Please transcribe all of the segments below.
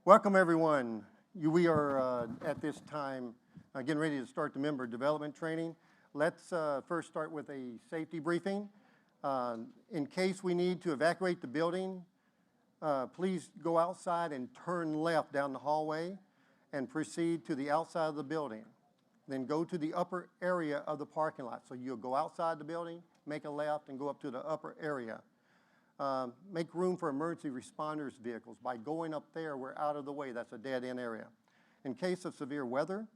Welcome, everyone. We are at this time getting ready to start the member development training. Let's first start with a safety briefing. In case we need to evacuate the building, please go outside and turn left down the hallway and proceed to the outside of the building. Then go to the upper area of the parking lot. So you'll go outside the building, make a left, and go up to the upper area. Make room for emergency responders vehicles. By going up there, we're out of the way. That's a dead-end area. In case of severe weather,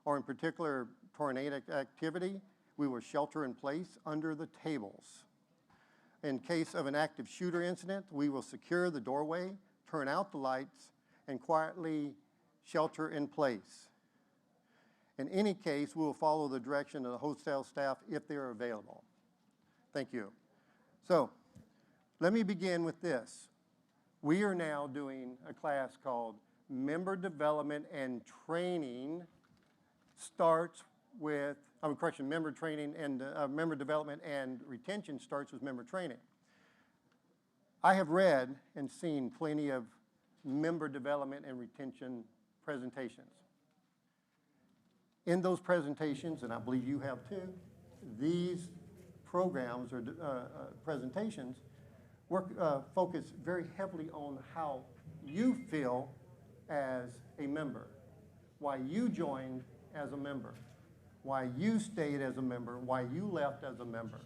or in particular tornadic activity, we will shelter in place under the tables. In case of an active shooter incident, we will secure the doorway, turn out the lights, and quietly shelter in place. In any case, we will follow the direction of the hotel staff if they are available. Thank you. So, let me begin with this. We are now doing a class called Member Development and Training. Member training and member development and retention starts with member training. I have read and seen plenty of member development and retention presentations. In those presentations, and I believe you have too, these programs or presentations focus very heavily on how you feel as a member, why you joined as a member, why you stayed as a member, why you left as a member.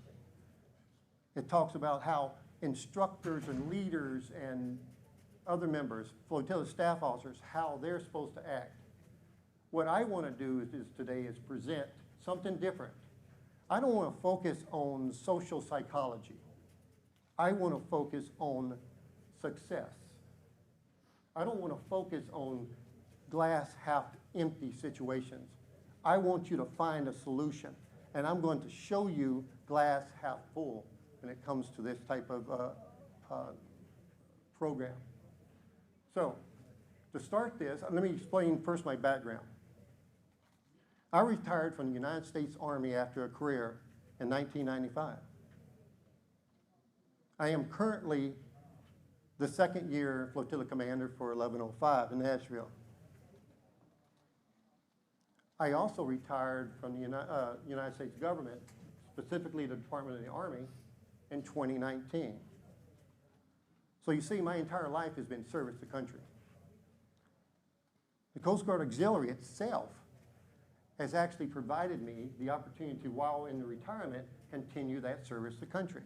It talks about how instructors and leaders and other members, flotilla staff officers, how they're supposed to act. What I want to do today is present something different. I don't want to focus on social psychology. I want to focus on success. I don't want to focus on glass half empty situations. I want you to find a solution, and I'm going to show you glass half full when it comes to this type of program. So, to start this, let me explain first my background. I retired from the United States Army after a career in 1995. I am currently the second year flotilla commander for 1105 in Nashville. I also retired from the United States government, specifically the Department of the Army, in 2019. So you see, my entire life has been service to country. The Coast Guard Auxiliary itself has actually provided me the opportunity to, while in the retirement, continue that service to country.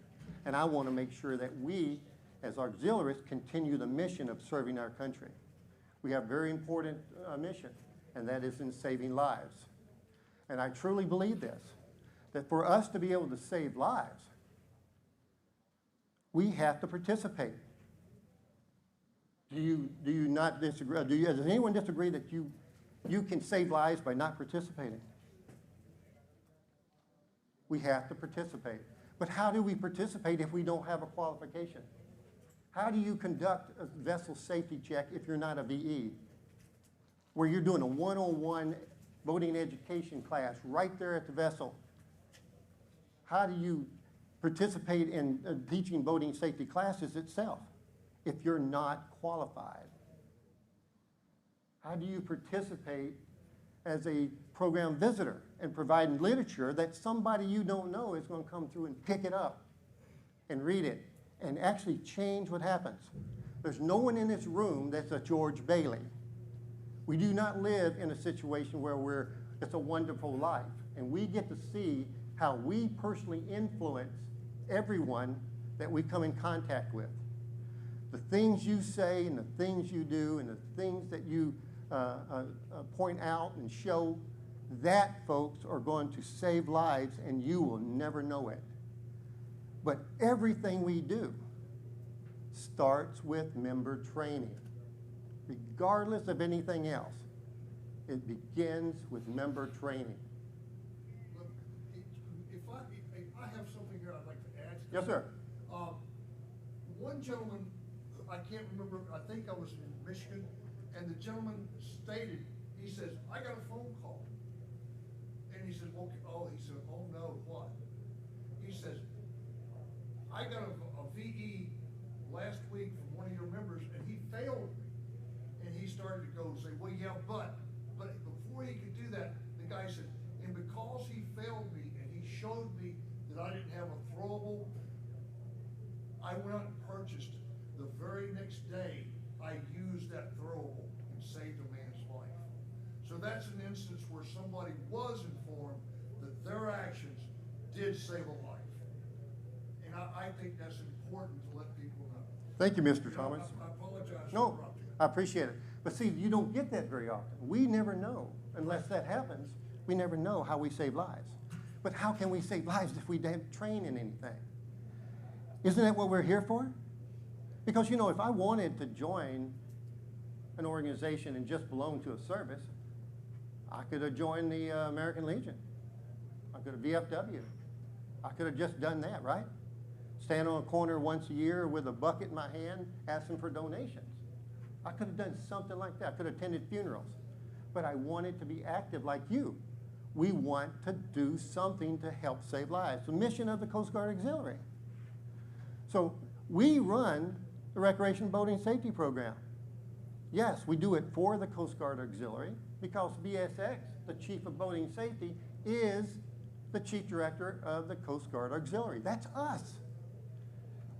And I want to make sure that we, as auxiliaries, continue the mission of serving our country. We have a very important mission, and that is in saving lives. And I truly believe this, that for us to be able to save lives, we have to participate. Do you not disagree? Does anyone disagree that you can save lives by not participating? We have to participate. But how do we participate if we don't have a qualification? How do you conduct a vessel safety check if you're not a VE? Where you're doing a one-on-one boating education class right there at the vessel. How do you participate in teaching boating safety classes itself if you're not qualified? How do you participate as a program visitor and providing literature that somebody you don't know is going to come through and pick it up and read it and actually change what happens? There's no one in this room that's a George Bailey. We do not live in a situation where it's a wonderful life, and we get to see how we personally influence everyone that we come in contact with. The things you say and the things you do and the things that you point out and show, that, folks, are going to save lives, and you will never know it. But everything we do starts with member training. Regardless of anything else, it begins with member training. Look, if I have something here I'd like to add to Yes, sir. One gentleman, I can't remember, I think I was in Michigan, and the gentleman stated, he says, I got a phone call. And he said, okay, oh no, what? He says, I got a VE last week from one of your members, and he failed me. And he started to go and say, well, yeah, but before he could do that, the guy said, and because he failed me and he showed me that I didn't have a throwable, I went out and purchased it. The very next day, I used that throwable and saved a man's life. So that's an instance where somebody was informed that their actions did save a life. And I think that's important to let people know. Thank you, Mr. You know, Thomas. I apologize for No, interrupting. I appreciate it. But see, you don't get that very often. We never know, unless that happens, we never know how we save lives. But how can we save lives if we don't train in anything? Isn't that what we're here for? Because, you know, if I wanted to join an organization and just belong to a service, I could have joined the American Legion. I could have VFW. I could have just done that, right? Stand on a corner once a year with a bucket in my hand, asking for donations. I could have done something like that. I could have attended funerals. But I wanted to be active like you. We want to do something to help save lives. The mission of the Coast Guard Auxiliary. So we run the Recreation Boating Safety Program. Yes, we do it for the Coast Guard Auxiliary because BSX, the Chief of Boating Safety, is the Chief Director of the Coast Guard Auxiliary. That's us.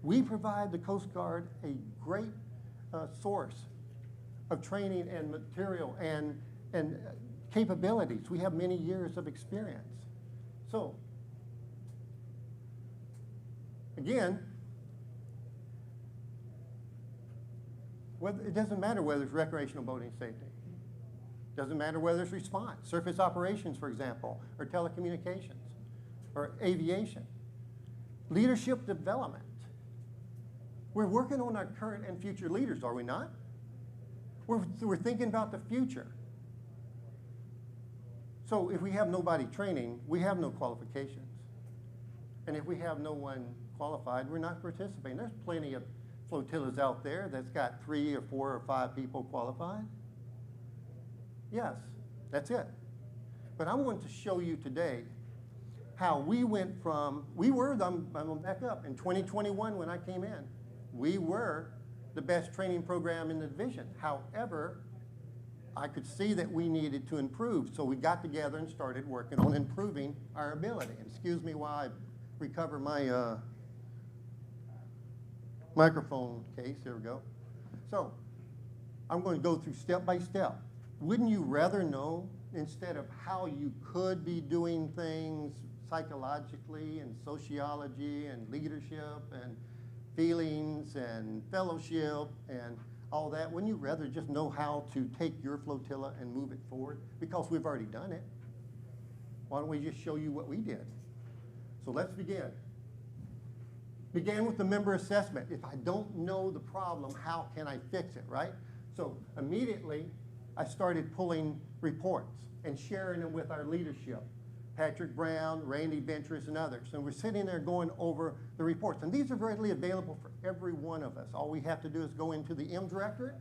We provide the Coast Guard a great source of training and material and capabilities. We have many years of experience. So, again, it doesn't matter whether it's recreational boating safety. It doesn't matter whether it's response, surface operations, for example, or telecommunications, or aviation. Leadership development. We're working on our current and future leaders, are we not? We're thinking about the future. So if we have nobody training, we have no qualifications. And if we have no one qualified, we're not participating. There's plenty of flotillas out there that's got 3 or 4 or 5 people qualified. Yes, that's it. But I want to show you today how we went from, I'm gonna back up, in 2021 when I came in, we were the best training program in the division. However, I could see that we needed to improve, so we got together and started working on improving our ability. And excuse me while I recover my microphone case. Here we go. So I'm going to go through step by step. Wouldn't you rather know, instead of how you could be doing things psychologically and sociology and leadership and feelings and fellowship and all that, wouldn't you rather just know how to take your flotilla and move it forward? Because we've already done it. Why don't we just show you what we did? So let's begin. Began with the member assessment. If I don't know the problem, how can I fix it, right? So immediately, I started pulling reports and sharing them with our leadership. Patrick Brown, Randy Ventris, and others. And we're sitting there going over the reports. And these are readily available for every one of us. All we have to do is go into the M Directorate,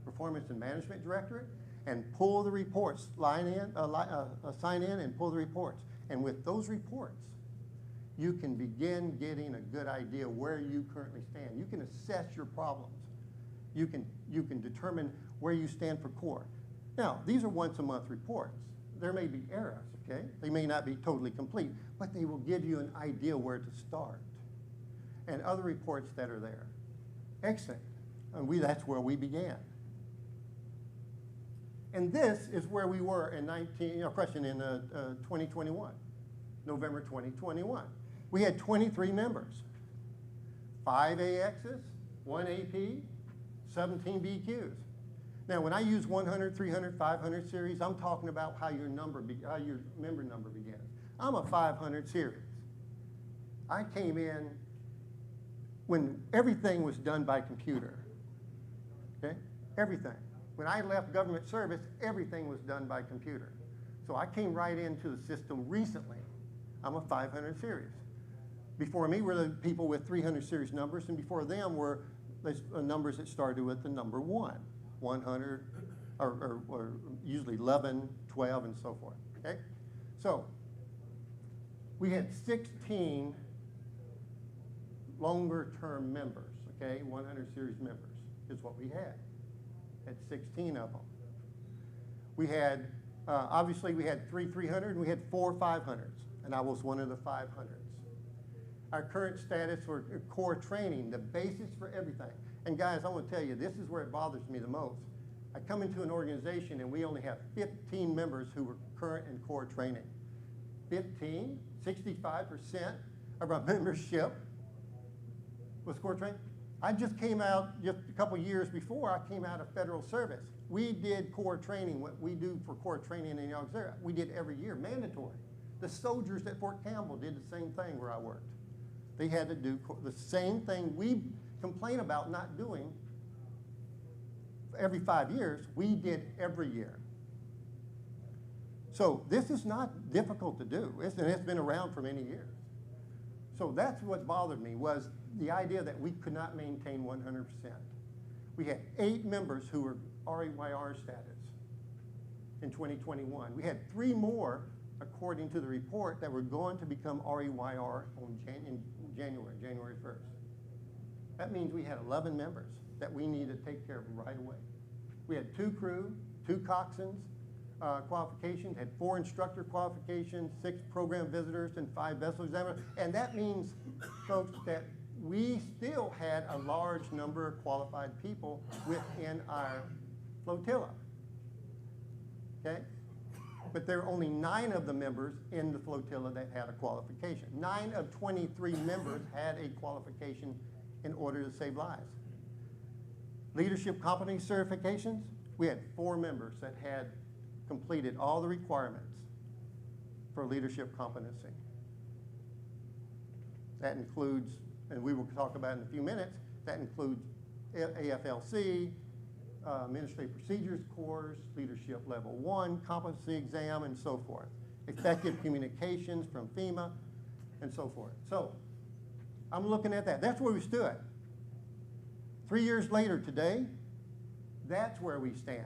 Performance and Management Directorate, and pull the reports, sign in and pull the reports. And with those reports, you can begin getting a good idea where you currently stand. You can assess your problems. You can determine where you stand for core. Now, these are once a month reports. There may be errors, okay? They may not be totally complete, but they will give you an idea where to start. And other reports that are there. Exit, and that's where we began. And this is where we were in 2021, November 2021. We had 23 members, 5 AXs, 1 AP, 17 BQs. Now, when I use 100, 300, 500 series, I'm talking about how your member number begins. I'm a 500 series. I came in when everything was done by computer, okay? Everything. When I left government service, everything was done by computer. So I came right into the system recently. I'm a 500 series. Before me were the people with 300 series numbers, and before them were the numbers that started with the number 1. 100, or usually 11, 12, and so forth, okay? So, we had 16 longer term members, okay? 100 series members is what we had. had 16 of them. We had, obviously we had 300, and we had 4 500s, and I was one of the 500s. Our current status for core training, the basics for everything. And guys, I want to tell you, this is where it bothers me the most. I come into an organization and we only have 15 members who were current in core training. 15, 65% of our membership was core training. I just came out, just a couple years before, I came out of federal service. We did core training, what we do for core training in the auxiliary. We did every year, mandatory. The soldiers at Fort Campbell did the same thing where I worked. They had to do the same thing we complain about not doing every 5 years. We did every year. So this is not difficult to do, and it's been around for many years. So that's what bothered me, was the idea that we could not maintain 100%. We had 8 members who were REYR status in 2021. We had 3 more, according to the report, that were going to become REYR in January 1st. That means we had 11 members that we needed to take care of right away. We had 2 crew, 2 coxswains qualifications, had 4 instructor qualifications, 6 program visitors, and 5 vessel examiners. And that means, folks, that we still had a large number of qualified people within our flotilla. Okay? But there are only 9 of the members in the flotilla that had a qualification. 9 of 23 members had a qualification in order to save lives. Leadership competency certifications, we had 4 members that had completed all the requirements for leadership competency. That includes, and we will talk about in a few minutes, that includes AFLC, Administrative Procedures course, Leadership Level 1, competency exam, and so forth. Effective communications from FEMA, and so forth. So, I'm looking at that. That's where we stood. 3 years later today, that's where we stand.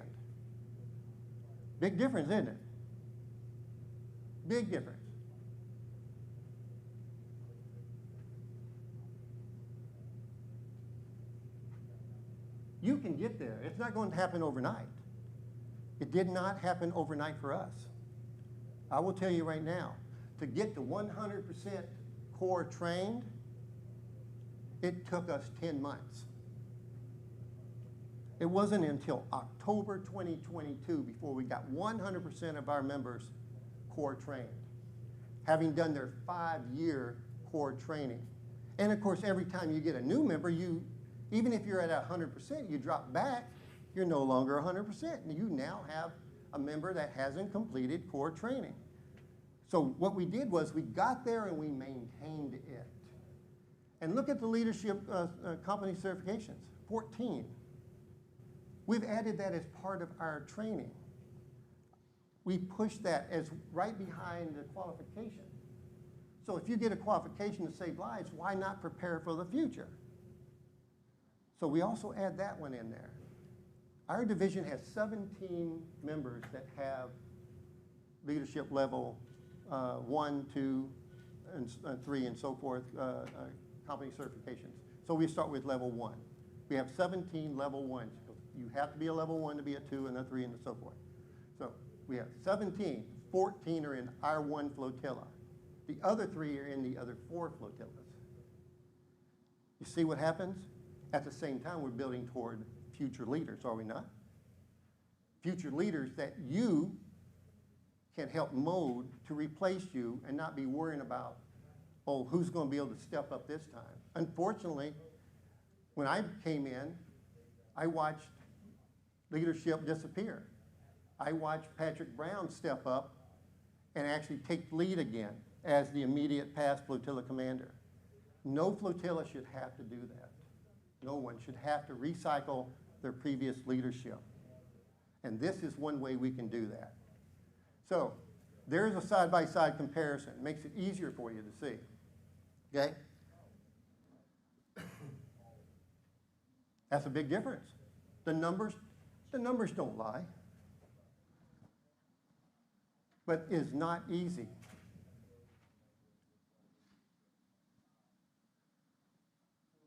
Big difference, isn't it? Big difference. You can get there. It's not going to happen overnight. It did not happen overnight for us. I will tell you right now, to get to 100% core trained, it took us 10 months. It wasn't until October 2022 before we got 100% of our members core trained, having done their 5-year core training. And of course, every time you get a new member, even if you're at 100%, you drop back, you're no longer 100%. And you now have a member that hasn't completed core training. So what we did was we got there and we maintained it. And look at the leadership competency certifications, 14. We've added that as part of our training. We push that as right behind the qualification. So if you get a qualification to save lives, why not prepare for the future? So we also add that one in there. Our division has 17 members that have leadership level 1, 2, and 3, and so forth, competency certifications. So we start with level 1. We have 17 level 1s. You have to be a level 1 to be a 2 and a 3 and so forth. So we have 17, 14 are in our 1 flotilla. The other 3 are in the other 4 flotillas. You see what happens? At the same time, we're building toward future leaders, are we not? Future leaders that you can help mold to replace you and not be worrying about, oh, who's going to be able to step up this time? Unfortunately, when I came in, I watched leadership disappear. I watched Patrick Brown step up and actually take lead again as the immediate past flotilla commander. No flotilla should have to do that. No one should have to recycle their previous leadership. And this is one way we can do that. So there's a side-by-side comparison. It makes it easier for you to see. Okay? That's a big difference. The numbers don't lie. But it's not easy.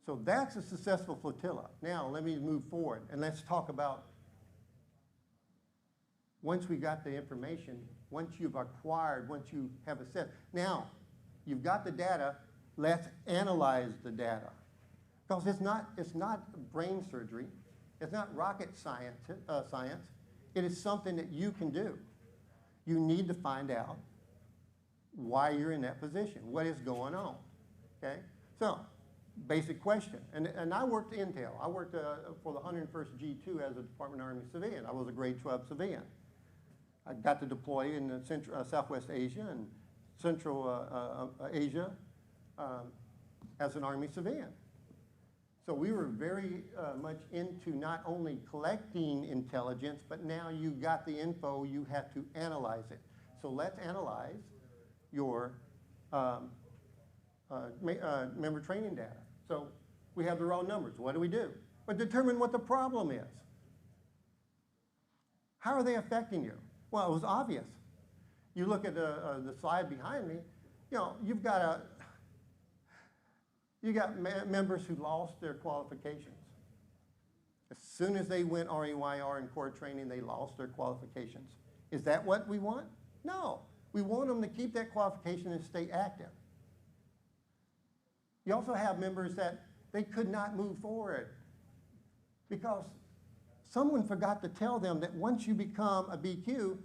So that's a successful flotilla. Now let me move forward and let's talk about once we got the information, once you've acquired, once you have assessed, now you've got the data, let's analyze the data. Because it's not brain surgery, it's not rocket science, it is something that you can do. You need to find out why you're in that position, what is going on, okay? So, basic question, and I worked Intel. I worked for the 101st G2 as a Department of Army civilian. I was a grade 12 civilian. I got to deploy in the Southwest Asia and Central Asia as an Army civilian. So we were very much into not only collecting intelligence, but now you got the info, you have to analyze it. So let's analyze your member training data. So we have the raw numbers. What do we do? But determine what the problem is. How are they affecting you? Well, it was obvious. You look at the slide behind me, you know, you got members who lost their qualifications. As soon as they went REYR and core training, they lost their qualifications. Is that what we want? No. We want them to keep that qualification and stay active. You also have members that they could not move forward because someone forgot to tell them that once you become a BQ,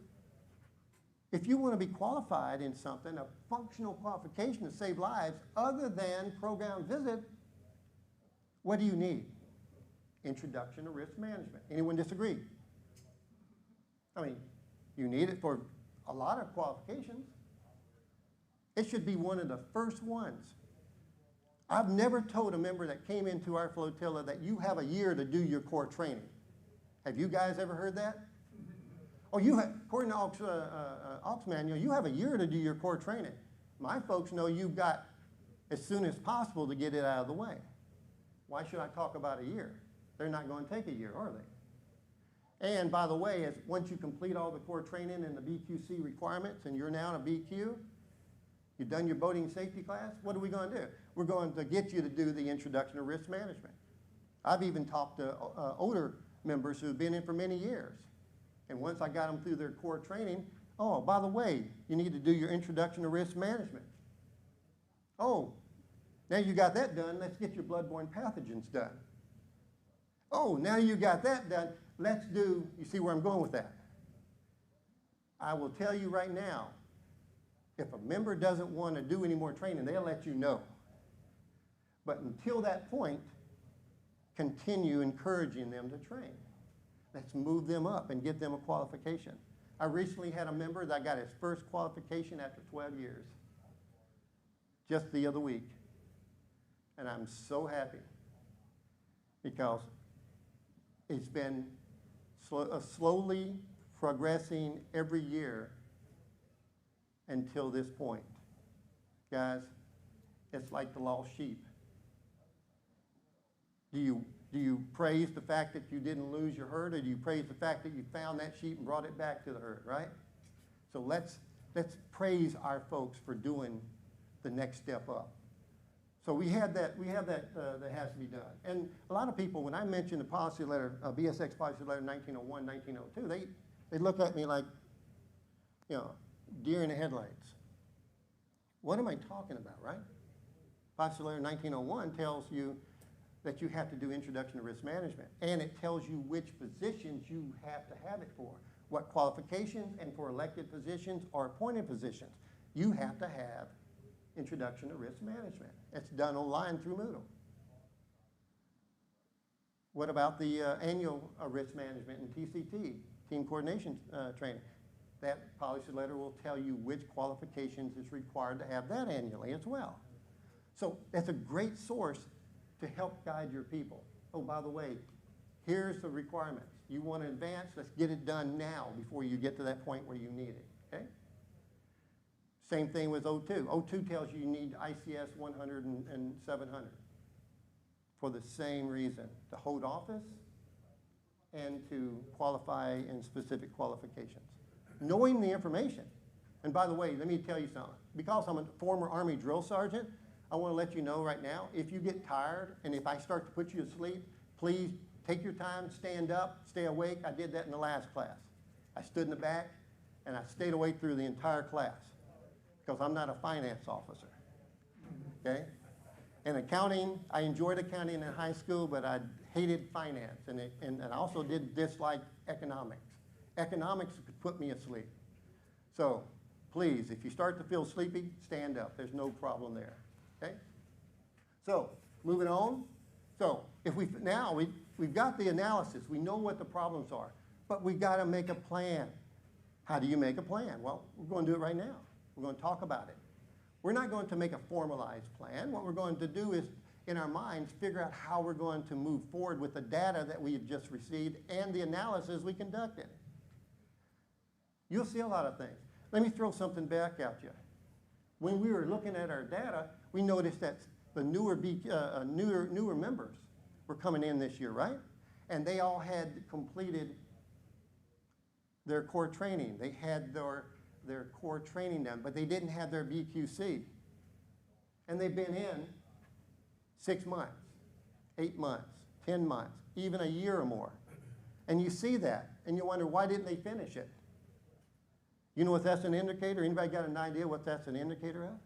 if you want to be qualified in something, a functional qualification to save lives, other than program visit, what do you need? Introduction to risk management. Anyone disagree? I mean, you need it for a lot of qualifications. It should be one of the first ones. I've never told a member that came into our flotilla that you have a year to do your core training. Have you guys ever heard that? Oh, according to AUX manual, you have a year to do your core training. My folks know you've got as soon as possible to get it out of the way. Why should I talk about a year? They're not going to take a year, are they? And by the way, once you complete all the core training and the BQC requirements and you're now a BQ, you've done your boating safety class, what are we going to do? We're going to get you to do the introduction to risk management. I've even talked to older members who have been in for many years. And once I got them through their core training, oh, by the way, you need to do your introduction to risk management. Oh, now you got that done, let's get your bloodborne pathogens done. Oh, now you got that done, let's do, you see where I'm going with that? I will tell you right now, if a member doesn't want to do any more training, they'll let you know. But until that point, continue encouraging them to train. Let's move them up and get them a qualification. I recently had a member that got his first qualification after 12 years, just the other week. And I'm so happy because it's been slowly progressing every year until this point. Guys, it's like the lost sheep. Do you praise the fact that you didn't lose your herd, or do you praise the fact that you found that sheep and brought it back to the herd, right? So let's praise our folks for doing the next step up. So we have that that has to be done. And a lot of people, when I mention the policy letter, BSX policy letter 1901, 1902, they look at me like, you know, deer in the headlights. What am I talking about, right? Policy letter 1901 tells you that you have to do introduction to risk management, and it tells you which positions you have to have it for, what qualifications, and for elected positions or appointed positions, you have to have introduction to risk management. It's done online through Moodle. What about the annual risk management and TCT, team coordination training? That policy letter will tell you which qualifications is required to have that annually as well. So that's a great source to help guide your people. Oh, by the way, here's the requirements. You want to advance, let's get it done now before you get to that point where you need it, okay? Same thing with O2. O2 tells you need ICS 100 and 700 for the same reason, to hold office and to qualify in specific qualifications. Knowing the information. And by the way, let me tell you something. Because I'm a former Army drill sergeant, I want to let you know right now, if you get tired and if I start to put you to sleep, please take your time, stand up, stay awake. I did that in the last class. I stood in the back, and I stayed awake through the entire class because I'm not a finance officer, okay? And accounting, I enjoyed accounting in high school, but I hated finance, and I also did dislike economics. Economics could put me asleep. So please, if you start to feel sleepy, stand up. There's no problem there, okay? So moving on. So if we've got the analysis, we know what the problems are, but we got to make a plan. How do you make a plan? Well, we're going to do it right now. We're going to talk about it. We're not going to make a formalized plan. What we're going to do is, in our minds, figure out how we're going to move forward with the data that we've just received and the analysis we conducted. You'll see a lot of things. Let me throw something back at you. When we were looking at our data, we noticed that the newer members were coming in this year, right? And they all had completed their core training. They had their core training done, but they didn't have their BQC. And they've been in 6 months, 8 months, 10 months, even a year or more. And you see that, and you wonder, why didn't they finish it? You know what that's an indicator? Anybody got an idea what that's an indicator of?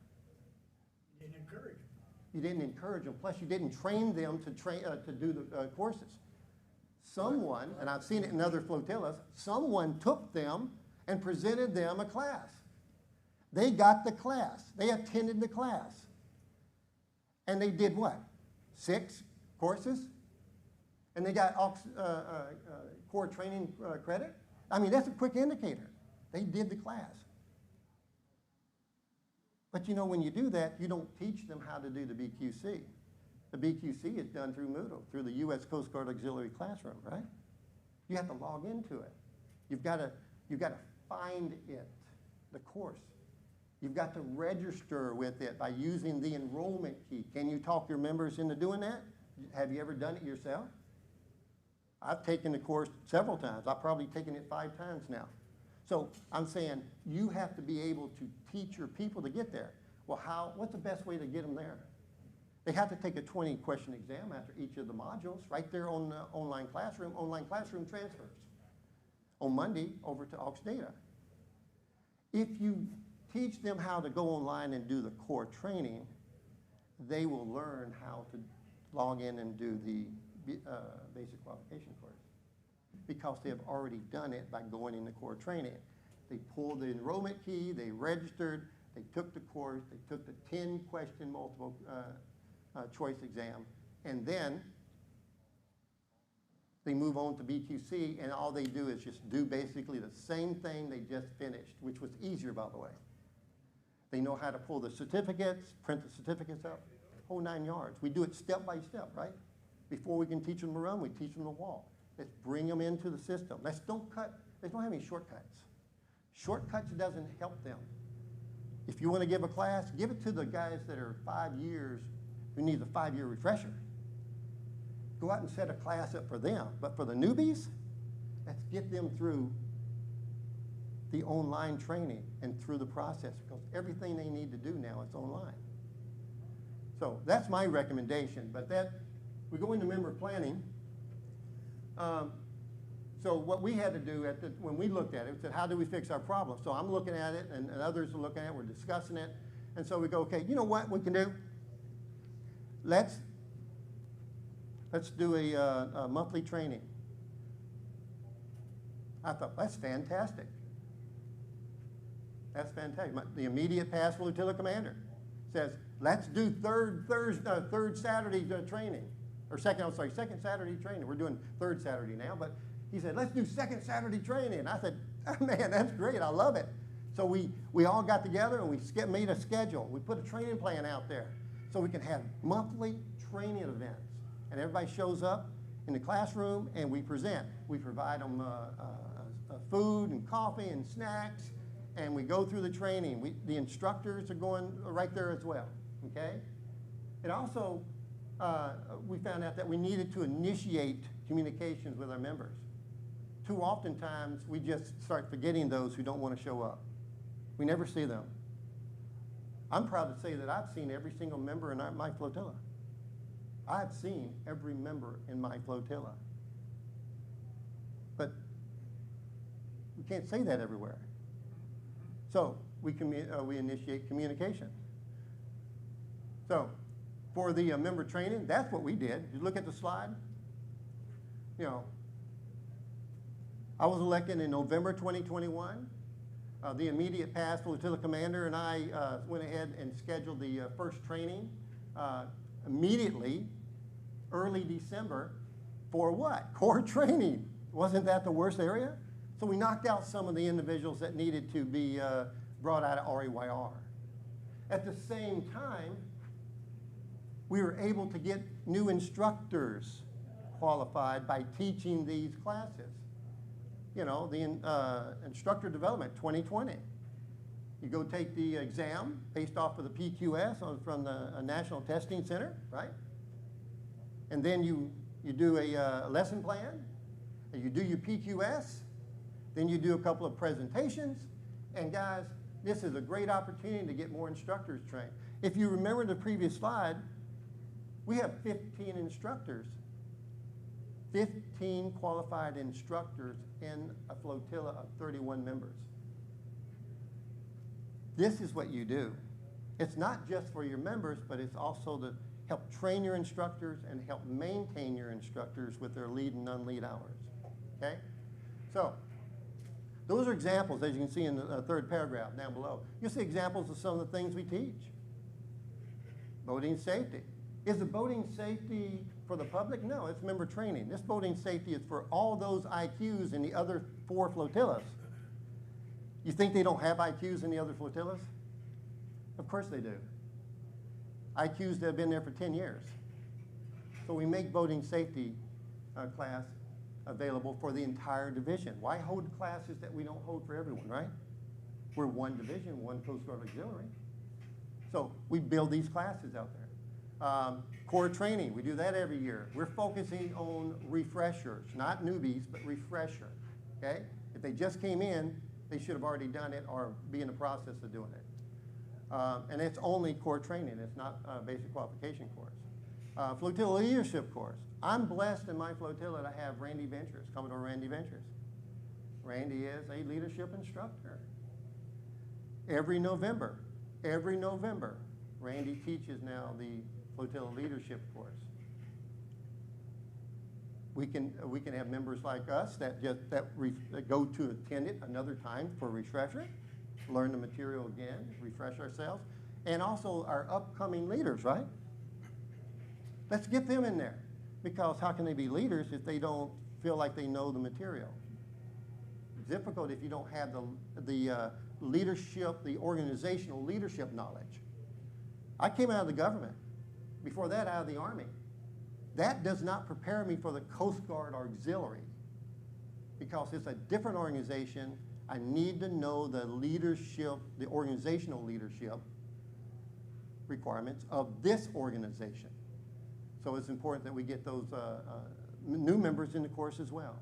You didn't encourage them. You didn't encourage them. Plus, you didn't train them to do the courses. Someone, and I've seen it in other flotillas, someone took them and presented them a class. They got the class. They attended the class. And they did what? 6 courses? And they got core training credit? I mean, that's a quick indicator. They did the class. But you know, when you do that, you don't teach them how to do the BQC. The BQC is done through Moodle, through the U.S. Coast Guard Auxiliary Classroom, right? You have to log into it. You've got to find it, the course. You've got to register with it by using the enrollment key. Can you talk your members into doing that? Have you ever done it yourself? I've taken the course several times. I've probably taken it 5 times now. So I'm saying you have to be able to teach your people to get there. Well, what's the best way to get them there? They have to take a 20-question exam after each of the modules right there on the online classroom. Online classroom transfers on Monday over to Aux Data. If you teach them how to go online and do the core training, they will learn how to log in and do the basic qualification course because they have already done it by going in the core training. They pulled the enrollment key, they registered, they took the course, they took the 10-question multiple choice exam, and then they move on to BQC, and all they do is just do basically the same thing they just finished, which was easier, by the way. They know how to pull the certificates, print the certificates up, whole 9 yards. We do it step by step, right? Before we can teach them to run, we teach them to walk. Let's bring them into the system. Let's don't have any shortcuts. Shortcuts doesn't help them. If you want to give a class, give it to the guys that are 5 years who need a 5-year refresher. Go out and set a class up for them. But for the newbies, let's get them through the online training and through the process because everything they need to do now is online. So that's my recommendation. But we go into member planning. So what we had to do when we looked at it, we said, how do we fix our problem? So I'm looking at it, and others are looking at it, we're discussing it. And so we go, okay, you know what we can do? Let's do a monthly training. I thought, that's fantastic. That's fantastic. The immediate past flotilla commander says, let's do third Saturday training. Or second Saturday training. We're doing third Saturday now, but he said, let's do second Saturday training. I said, oh, man, that's great. I love it. So we all got together and we made a schedule. We put a training plan out there so we can have monthly training events. And everybody shows up in the classroom and we present. We provide them food and coffee and snacks, and we go through the training. The instructors are going right there as well, okay? It also, we found out that we needed to initiate communications with our members. Too oftentimes, we just start forgetting those who don't want to show up. We never see them. I'm proud to say that I've seen every single member in my flotilla. I've seen every member in my flotilla. But We can't say that everywhere. So we initiate communication. So for the member training, that's what we did. You look at the slide. You know, I was elected in November 2021. The immediate past flotilla commander and I went ahead and scheduled the first training immediately, early December, for what? Core training. Wasn't that the worst area? So we knocked out some of the individuals that needed to be brought out of REYR. At the same time, we were able to get new instructors qualified by teaching these classes. You know, the instructor development 2020. You go take the exam based off of the PQS from the National Testing Center, right? And then you do a lesson plan, and you do your PQS, then you do a couple of presentations, and guys, this is a great opportunity to get more instructors trained. If you remember the previous slide, we have 15 instructors, 15 qualified instructors in a flotilla of 31 members. This is what you do. It's not just for your members, but it's also to help train your instructors and help maintain your instructors with their lead and non-lead hours, okay? So those are examples, as you can see in the third paragraph down below. You'll see examples of some of the things we teach. Boating safety. Is the boating safety for the public? No, it's member training. This boating safety is for all those IQs in the other 4 flotillas. You think they don't have IQs in the other flotillas? Of course they do. IQs that have been there for 10 years. So we make boating safety class available for the entire division. Why hold classes that we don't hold for everyone, right? We're one division, one Coast Guard auxiliary. So we build these classes out there. Core training, we do that every year. We're focusing on refreshers, not newbies, but refresher, okay? If they just came in, they should have already done it or be in the process of doing it. And it's only core training, it's not a basic qualification course. Flotilla leadership course. I'm blessed in my flotilla to have Randy Ventures, Commodore Randy Ventures. Randy is a leadership instructor. Every November, Randy teaches now the flotilla leadership course. We can have members like us that go to attend it another time for refresher, learn the material again, refresh ourselves, and also our upcoming leaders, right? Let's get them in there, because how can they be leaders if they don't feel like they know the material? It's difficult if you don't have the leadership, the organizational leadership knowledge. I came out of the government. Before that, out of the Army. That does not prepare me for the Coast Guard Auxiliary, because it's a different organization. I need to know the leadership, the organizational leadership requirements of this organization. So it's important that we get those new members in the course as well.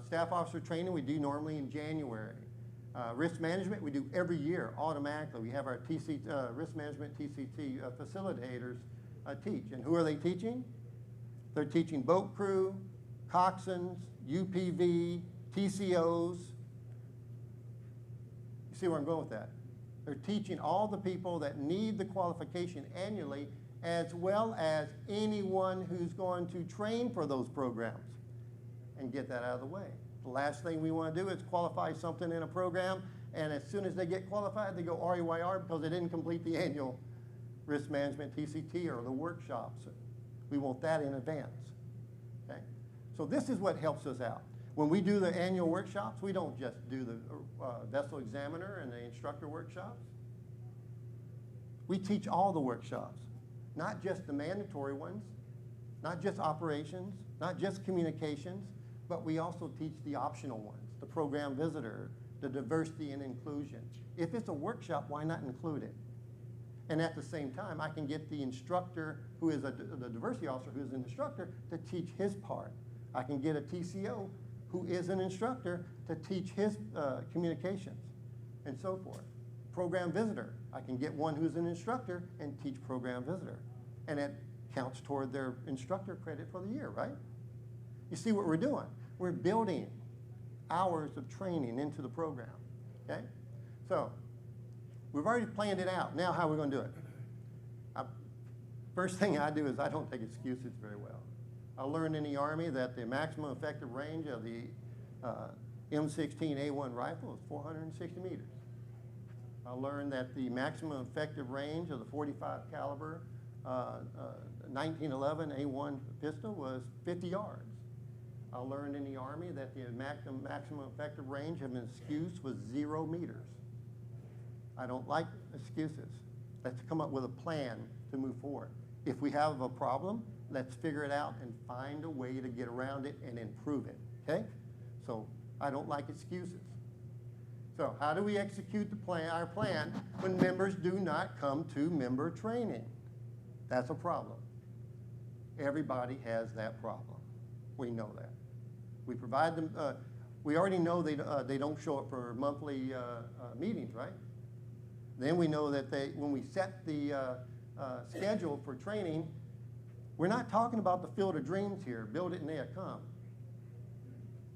Staff officer training we do normally in January. Risk management we do every year automatically. We have our risk management TCT facilitators teach. And who are they teaching? They're teaching boat crew, coxswains, UPV, TCOs. You see where I'm going with that? They're teaching all the people that need the qualification annually, as well as anyone who's going to train for those programs, and get that out of the way. The last thing we want to do is qualify something in a program, and as soon as they get qualified, they go REYR because they didn't complete the annual risk management TCT or the workshops. We want that in advance, okay? So this is what helps us out. When we do the annual workshops, we don't just do the vessel examiner and the instructor workshops. We teach all the workshops, not just the mandatory ones, not just operations, not just communications, but we also teach the optional ones, the program visitor, the diversity and inclusion. If it's a workshop, why not include it? And at the same time, I can get the instructor who is the diversity officer who is an instructor to teach his part. I can get a TCO who is an instructor to teach his communications and so forth. Program visitor, I can get one who's an instructor and teach program visitor. And it counts toward their instructor credit for the year, right? You see what we're doing? We're building hours of training into the program, okay? So we've already planned it out. Now how are we going to do it? First thing I do is I don't take excuses very well. I learned in the Army that the maximum effective range of the M16A1 rifle is 460 meters. I learned that the maximum effective range of the 45 caliber 1911 A1 pistol was 50 yards. I learned in the Army that the maximum effective range of an excuse was 0 meters. I don't like excuses. Let's come up with a plan to move forward. If we have a problem, let's figure it out and find a way to get around it and improve it, okay? So I don't like excuses. So how do we execute the plan, our plan when members do not come to member training? That's a problem. Everybody has that problem. We know that. We provide them, we already know they don't show up for monthly meetings, right? Then we know that when we set the schedule for training, we're not talking about the field of dreams here, build it and they'll come.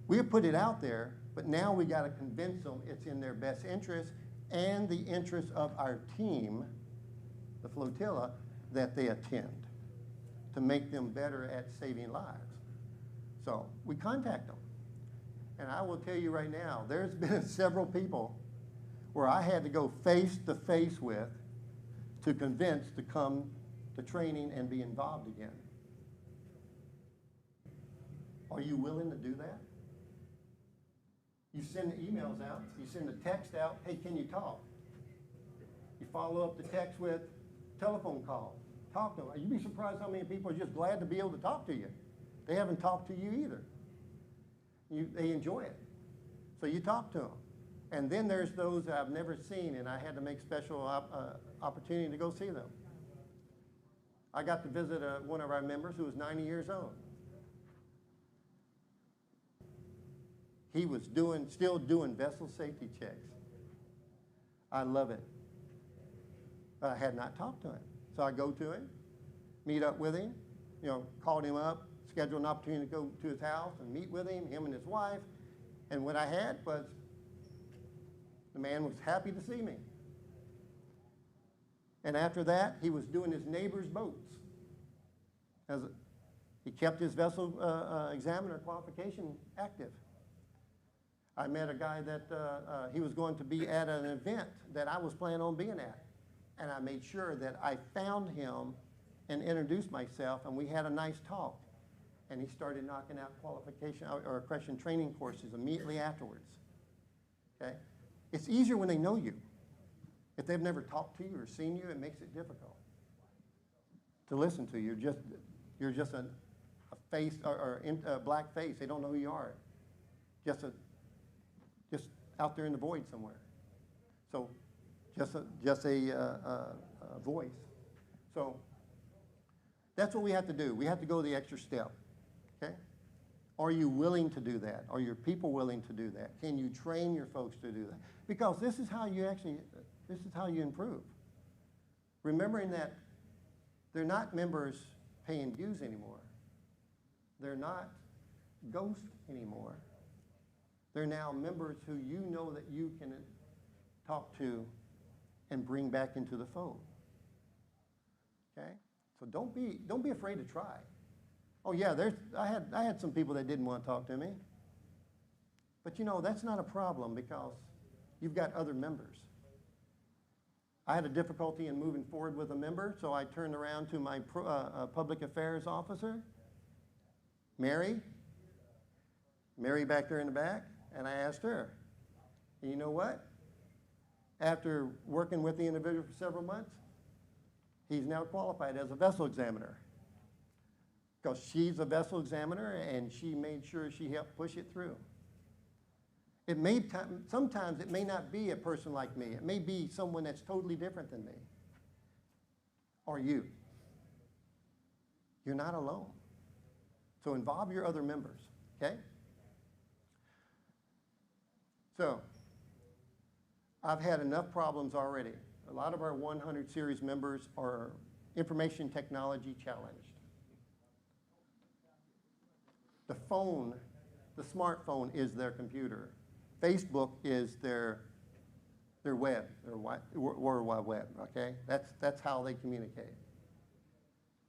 We have put it out there, but now we got to convince them it's in their best interest and the interest of our team, the flotilla, that they attend to make them better at saving lives. So we contact them. And I will tell you right now, there's been several people where I had to go face to face with to convince to come to training and be involved again. Are you willing to do that? You send the emails out, you send the text out, hey, can you talk? You follow up the text with telephone call. Talk to them. You'd be surprised how many people are just glad to be able to talk to you. They haven't talked to you either. They enjoy it. So you talk to them. And then there's those that I've never seen, and I had to make special opportunity to go see them. I got to visit one of our members who was 90 years old. He was still doing vessel safety checks. I love it. But I had not talked to him. So I go to him, meet up with him, called him up, scheduled an opportunity to go to his house and meet with him and his wife. And what I had was, the man was happy to see me. And after that, he was doing his neighbor's boats. He kept his vessel examiner qualification active. I met a guy that he was going to be at an event that I was planning on being at. And I made sure that I found him and introduced myself, and we had a nice talk. And he started knocking out qualification or question training courses immediately afterwards. Okay? It's easier when they know you. If they've never talked to you or seen you, it makes it difficult to listen to you. You're just a face or a black face. They don't know who you are. Just out there in the void somewhere. So just a voice. So that's what we have to do. We have to go the extra step. Okay? Are you willing to do that? Are your people willing to do that? Can you train your folks to do that? Because this is how you improve. Remembering that they're not members paying dues anymore. They're not ghosts anymore. They're now members who you know that you can talk to and bring back into the fold. Okay? So don't be afraid to try. Oh yeah, I had some people that didn't want to talk to me. But that's not a problem because you've got other members. I had a difficulty in moving forward with a member, so I turned around to my public affairs officer, Mary back there in the back, and I asked her, and you know what? After working with the individual for several months, he's now qualified as a vessel examiner. Because she's a vessel examiner and she made sure she helped push it through. Sometimes it may not be a person like me. It may be someone that's totally different than me. Or you. You're not alone. So involve your other members, okay? So, I've had enough problems already. A lot of our 100 series members are information technology challenged. The phone The smartphone is their computer. Facebook is their web, their World Wide Web, okay? That's how they communicate.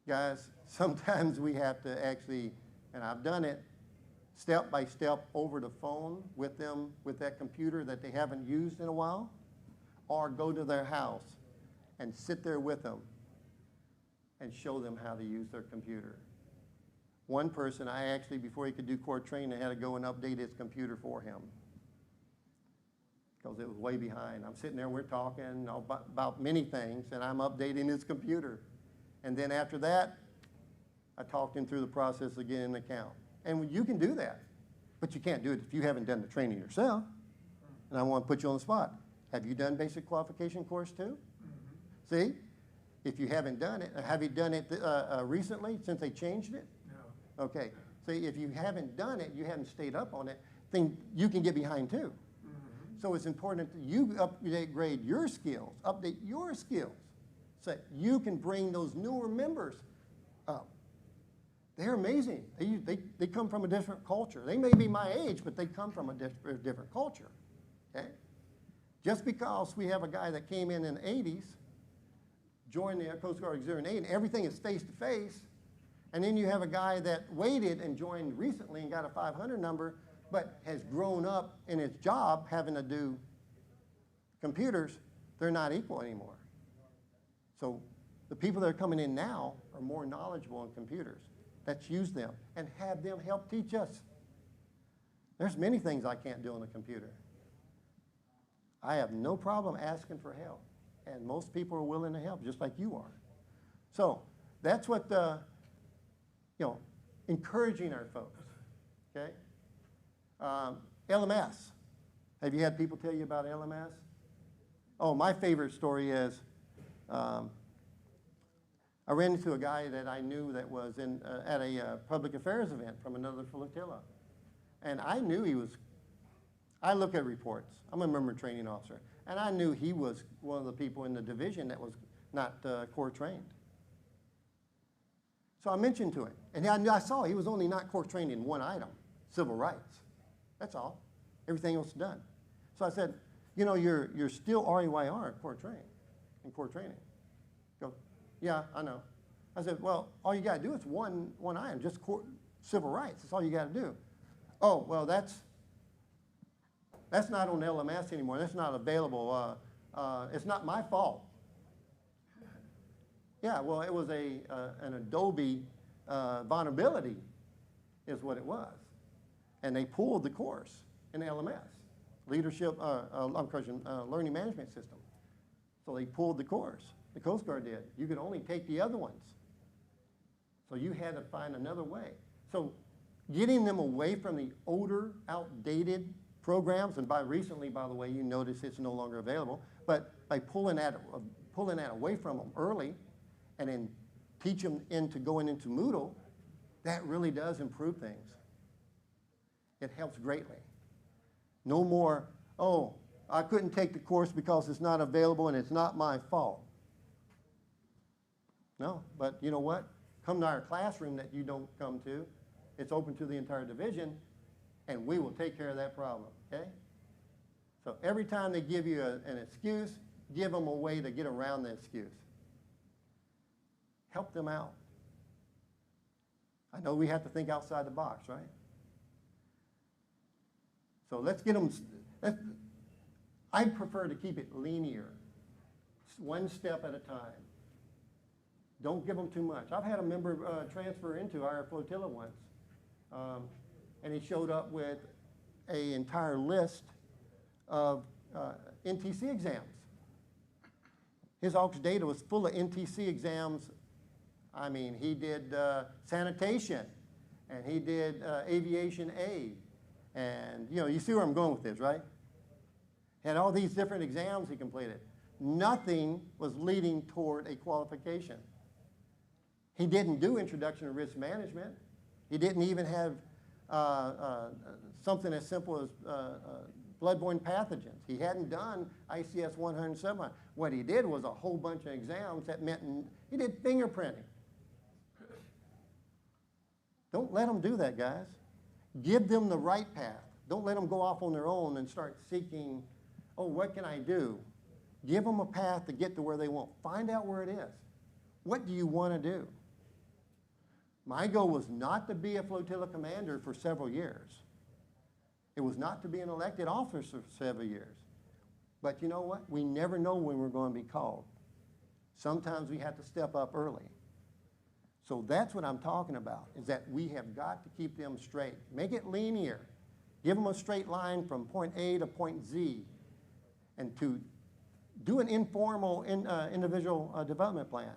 Guys, sometimes we have to actually, and I've done it, step by step over the phone with them, with that computer that they haven't used in a while, or go to their house and sit there with them and show them how to use their computer. One person, I actually, before he could do core training, I had to go and update his computer for him because it was way behind. I'm sitting there, we're talking about many things, and I'm updating his computer. And then after that, I talked him through the process of getting an account. And you can do that, but you can't do it if you haven't done the training yourself. And I want to put you on the spot. Have you done basic qualification course too? See, if you haven't done it, have you done it recently since they changed it? No. Okay, see, if you haven't done it, you haven't stayed up on it, then you can get behind too. So it's important that you upgrade your skills, update your skills, so that you can bring those newer members up. They're amazing. They come from a different culture. They may be my age, but they come from a different culture, okay? Just because we have a guy that came in the 80s, joined the Coast Guard Auxiliary in 80, and everything is face-to-face, and then you have a guy that waited and joined recently and got a 500 number, but has grown up in his job having to do computers, they're not equal anymore. So the people that are coming in now are more knowledgeable in computers. Let's use them and have them help teach us. There's many things I can't do on a computer. I have no problem asking for help, and most people are willing to help, just like you are. So that's what, encouraging our folks, okay? LMS. Have you had people tell you about LMS? Oh, my favorite story is I ran into a guy that I knew that was at a public affairs event from another flotilla. And I knew he was, I look at reports. I'm a member training officer. And I knew he was one of the people in the division that was not core trained. So I mentioned to him. And I saw he was only not core trained in one item, civil rights. That's all. Everything else is done. So I said, you're still REYR core trained, in core training. Go, yeah, I know. I said, well, all you got to do is one item, just civil rights. That's all you got to do. Oh, well, that's not on LMS anymore. That's not available. It's not my fault. Yeah, well, it was an Adobe vulnerability is what it was. And they pulled the course in LMS, Learning Management System. So they pulled the course. The Coast Guard did. You could only take the other ones. So you had to find another way. So getting them away from the older, outdated programs, and by recently, by the way, you notice it's no longer available, but by pulling that away from them early and then teach them into going into Moodle, that really does improve things. It helps greatly. No more, oh, I couldn't take the course because it's not available and it's not my fault. No, but you know what? Come to our classroom that you don't come to. It's open to the entire division, and we will take care of that problem, okay? So every time they give you an excuse, give them a way to get around the excuse. Help them out. I know we have to think outside the box, right? So let's get them, I prefer to keep it linear, one step at a time. Don't give them too much. I've had a member transfer into our flotilla once, and he showed up with an entire list of NTC exams. His aux data was full of NTC exams. I mean, he did sanitation, and he did aviation aid. And, you see where I'm going with this, right? Had all these different exams he completed. Nothing was leading toward a qualification. He didn't do Introduction to Risk Management. He didn't even have something as simple as bloodborne pathogens. He hadn't done ICS 107. What he did was a whole bunch of exams that meant he did fingerprinting. Don't let them do that, guys. Give them the right path. Don't let them go off on their own and start seeking, oh, what can I do? Give them a path to get to where they want. Find out where it is. What do you want to do? My goal was not to be a flotilla commander for several years. It was not to be an elected officer for several years. But you know what? We never know when we're going to be called. Sometimes we have to step up early. So that's what I'm talking about, is that we have got to keep them straight. Make it linear. Give them a straight line from point A to point Z, and to do an informal individual development plan.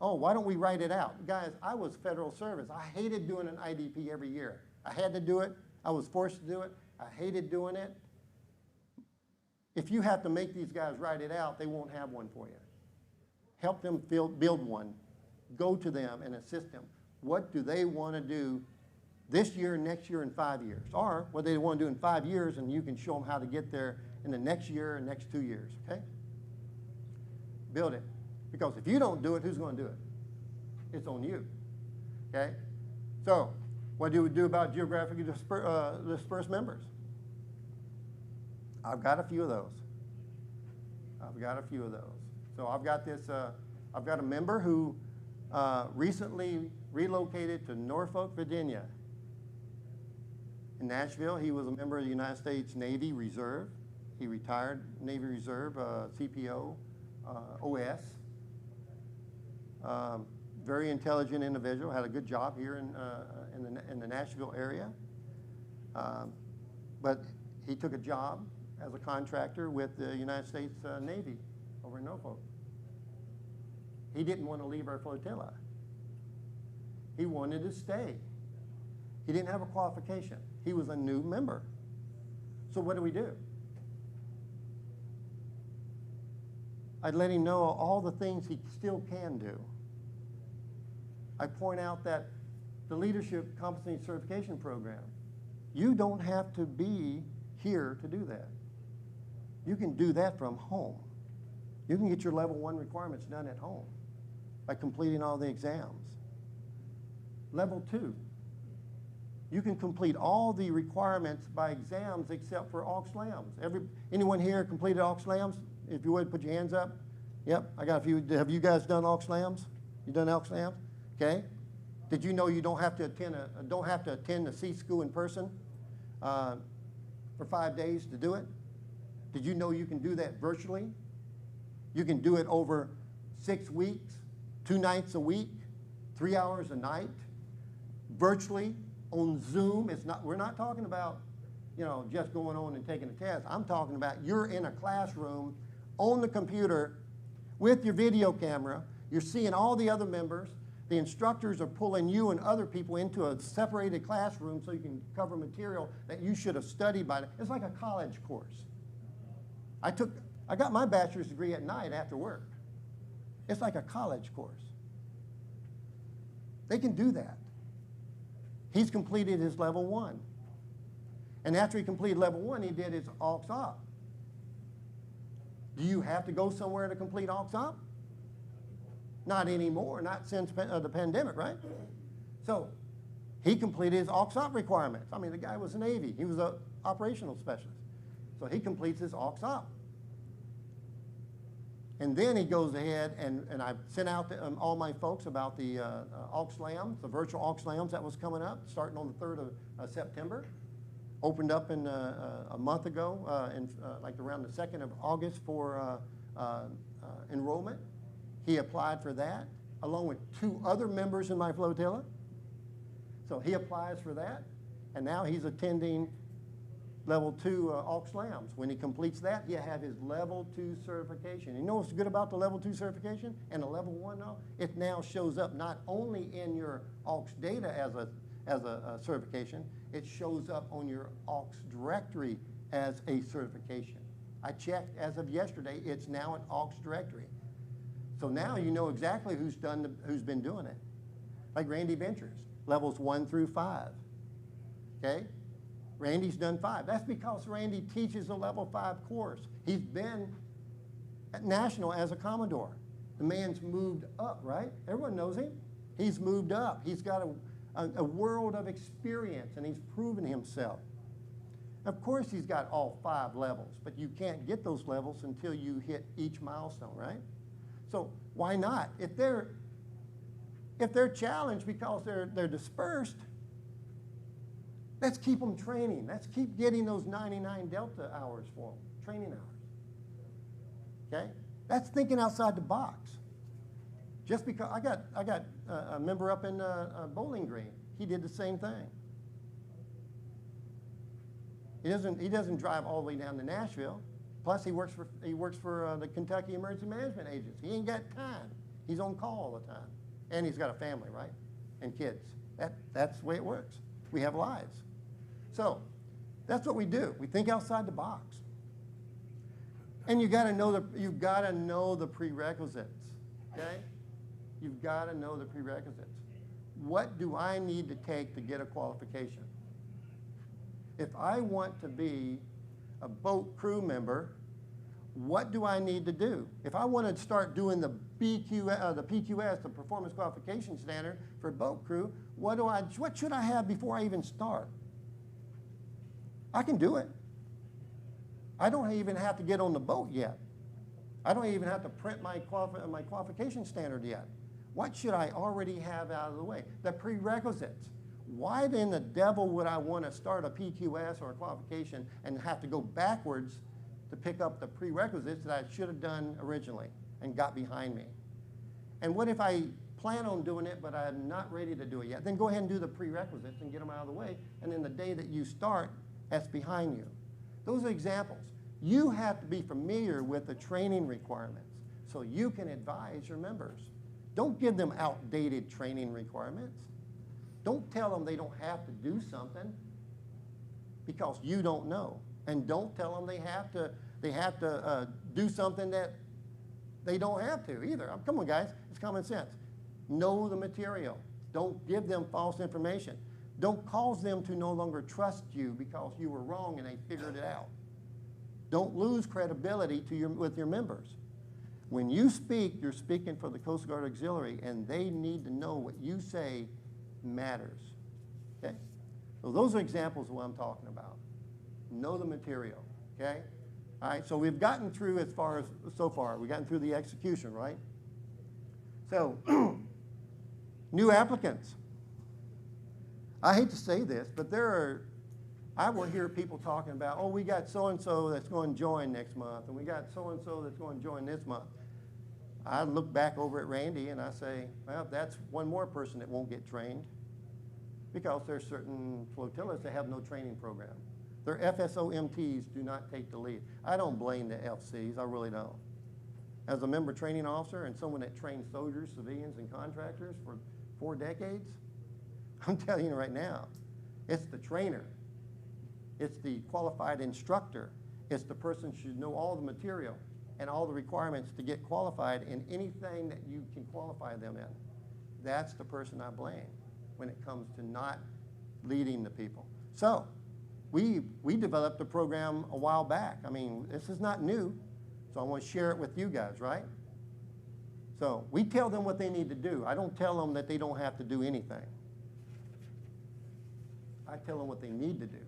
Oh, why don't we write it out? Guys, I was federal service. I hated doing an IDP every year. I had to do it. I was forced to do it. I hated doing it. If you have to make these guys write it out, they won't have one for you. Help them build one. Go to them and assist them. What do they want to do this year, next year, and 5 years? Or what they want to do in 5 years, and you can show them how to get there in the next year and next 2 years, okay? Build it. Because if you don't do it, who's going to do it? It's on you, okay? So what do we do about geographically dispersed members? I've got a few of those. So I've got this, I've got a member who recently relocated to Norfolk, Virginia. In Nashville, he was a member of the United States Navy Reserve. He retired Navy Reserve, CPO, OS. Very intelligent individual, had a good job here in the Nashville area. But he took a job as a contractor with the United States Navy over in Norfolk. He didn't want to leave our flotilla. He wanted to stay. He didn't have a qualification. He was a new member. So what do? I'd let him know all the things he still can do. I point out that the Leadership Competency Certification Program, you don't have to be here to do that. You can do that from home. You can get your level 1 requirements done at home by completing all the exams. Level 2, you can complete all the requirements by exams except for AUX-LAMs. Anyone here completed AUX-LAMs? If you would, put your hands up. Yep, I got a few. Have you guys done AUX-LAMs? You done AUX-LAMs? Okay. Did you know you don't have to attend the C school in person for 5 days to do it? Did you know you can do that virtually? You can do it over 6 weeks, 2 nights a week, 3 hours a night, virtually on Zoom. We're not talking about, just going on and taking a test. I'm talking about you're in a classroom on the computer with your video camera. You're seeing all the other members. The instructors are pulling you and other people into a separated classroom so you can cover material that you should have studied by. It's like a college course. I got my bachelor's degree at night after work. It's like a college course. They can do that. He's completed his level 1. And after he completed level 1, he did his AUX-OP. Do you have to go somewhere to complete AUX-OP? Not anymore, not since the pandemic, right? So he completed his AUX-OP requirements. I mean, the guy was Navy. He was an operational specialist. So he completes his AUX-OP. And then he goes ahead, and I sent out to all my folks about the AUX-LAMs, the virtual AUX-LAMs that was coming up, starting on the 3rd of September. Opened up in a month ago, like around the 2nd of August for enrollment. He applied for that, along with 2 other members in my flotilla. So he applies for that, and now he's attending level 2 AUX-LAMs. When he completes that, he'll have his level 2 certification. You know what's good about the level 2 certification and the level 1 now? It now shows up not only in your AUX data as a certification, it shows up on your AUX directory as a certification. I checked as of yesterday, it's now an AUX directory. So now you know exactly who's been doing it. Like Randy Ventures, levels 1 through 5. Okay? Randy's done 5. That's because Randy teaches a level 5 course. He's been at National as a Commodore. The man's moved up, right? Everyone knows him. He's moved up. He's got a world of experience, and he's proven himself. Of course, he's got all 5 levels, but you can't get those levels until you hit each milestone, right? So why not? If they're challenged because they're dispersed, let's keep them training. Let's keep getting those 99 Delta hours for them, training hours. Okay? That's thinking outside the box. Just because I got a member up in Bowling Green, he did the same thing. He doesn't drive all the way down to Nashville. Plus, he works for the Kentucky Emergency Management Agency. He ain't got time. He's on call all the time, and he's got a family, right, and kids. That's the way it works. We have lives. So that's what we do. We think outside the box. And you've got to know the prerequisites. Okay? You've got to know the prerequisites. What do I need to take to get a qualification? If I want to be a boat crew member, what do I need to do? If I want to start doing the PQS, the Performance Qualification Standard for boat crew, what should I have before I even start? I can do it. I don't even have to get on the boat yet. I don't even have to print my qualification standard yet. What should I already have out of the way? The prerequisites. Why then the devil would I want to start a PQS or a qualification and have to go backwards to pick up the prerequisites that I should have done originally and got behind me? And what if I plan on doing it, but I'm not ready to do it yet? Then go ahead and do the prerequisites and get them out of the way. And then the day that you start, that's behind you. Those are examples. You have to be familiar with the training requirements so you can advise your members. Don't give them outdated training requirements. Don't tell them they don't have to do something because you don't know. And don't tell them they have to do something that they don't have to either. Come on, guys. It's common sense. Know the material. Don't give them false information. Don't cause them to no longer trust you because you were wrong and they figured it out. Don't lose credibility with your members. When you speak, you're speaking for the Coast Guard Auxiliary, and they need to know what you say matters. Okay? So those are examples of what I'm talking about. Know the material. Okay? All right, so we've gotten through so far. We've gotten through the execution, right? So, new applicants. I hate to say this, but I will hear people talking about, oh, we got so-and-so that's going to join next month, and we got so-and-so that's going to join this month. I look back over at Randy and I say, well, that's one more person that won't get trained because there's certain flotillas that have no training program. Their FSOMTs do not take the lead. I don't blame the FCs, I really don't. As a member training officer and someone that trains soldiers, civilians, and contractors for 4 decades, I'm telling you right now, it's the trainer. It's the qualified instructor. It's the person who should know all the material and all the requirements to get qualified in anything that you can qualify them in. That's the person I blame when it comes to not leading the people. So we developed a program a while back. I mean, this is not new, so I want to share it with you guys, right? So we tell them what they need to do. I don't tell them that they don't have to do anything. I tell them what they need to do.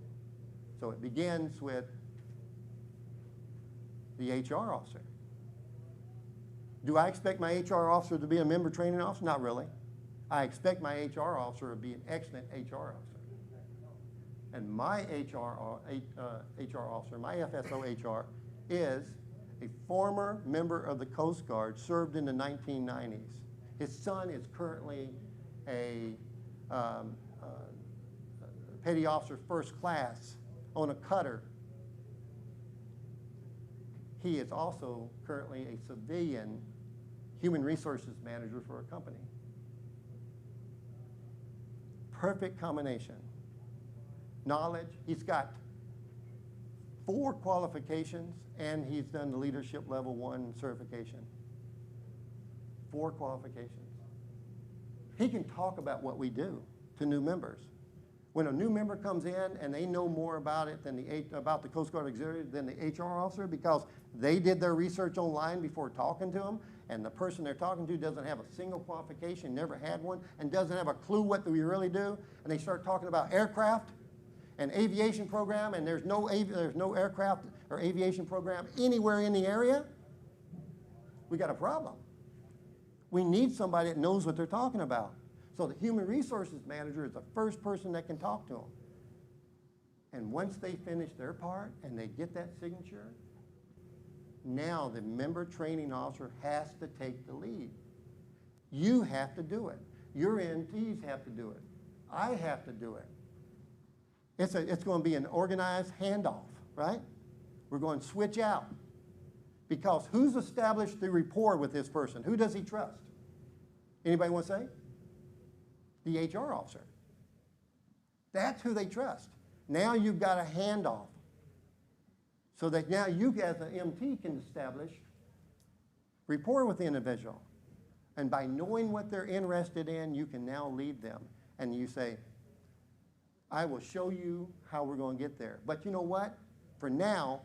So it begins with the HR officer. Do I expect my HR officer to be a member training officer? Not really. I expect my HR officer to be an excellent HR officer. And my HR officer, my FSO HR, is a former member of the Coast Guard, served in the 1990s. His son is currently a petty officer first class on a cutter. He is also currently a civilian human resources manager for a company. Perfect combination. Knowledge, he's got 4 qualifications and he's done the leadership level 1 certification. 4 qualifications. He can talk about what we do to new members. When a new member comes in and they know more about it than about the Coast Guard Auxiliary than the HR officer, because they did their research online before talking to them, and the person they're talking to doesn't have a single qualification, never had one, and doesn't have a clue what we really do, and they start talking about aircraft and aviation program, and there's no aircraft or aviation program anywhere in the area, we got a problem. We need somebody that knows what they're talking about. So the human resources manager is the first person that can talk to them. And once they finish their part and they get that signature, now the member training officer has to take the lead. You have to do it. Your NTs have to do it. I have to do it. It's going to be an organized handoff, right? We're going to switch out. Because who's established the rapport with this person? Who does he trust? Anybody want to say? The HR officer. That's who they trust. Now you've got a handoff. So that now you as an MT can establish rapport with the individual. And by knowing what they're interested in, you can now lead them. And you say, I will show you how we're going to get there. But you know what? For now,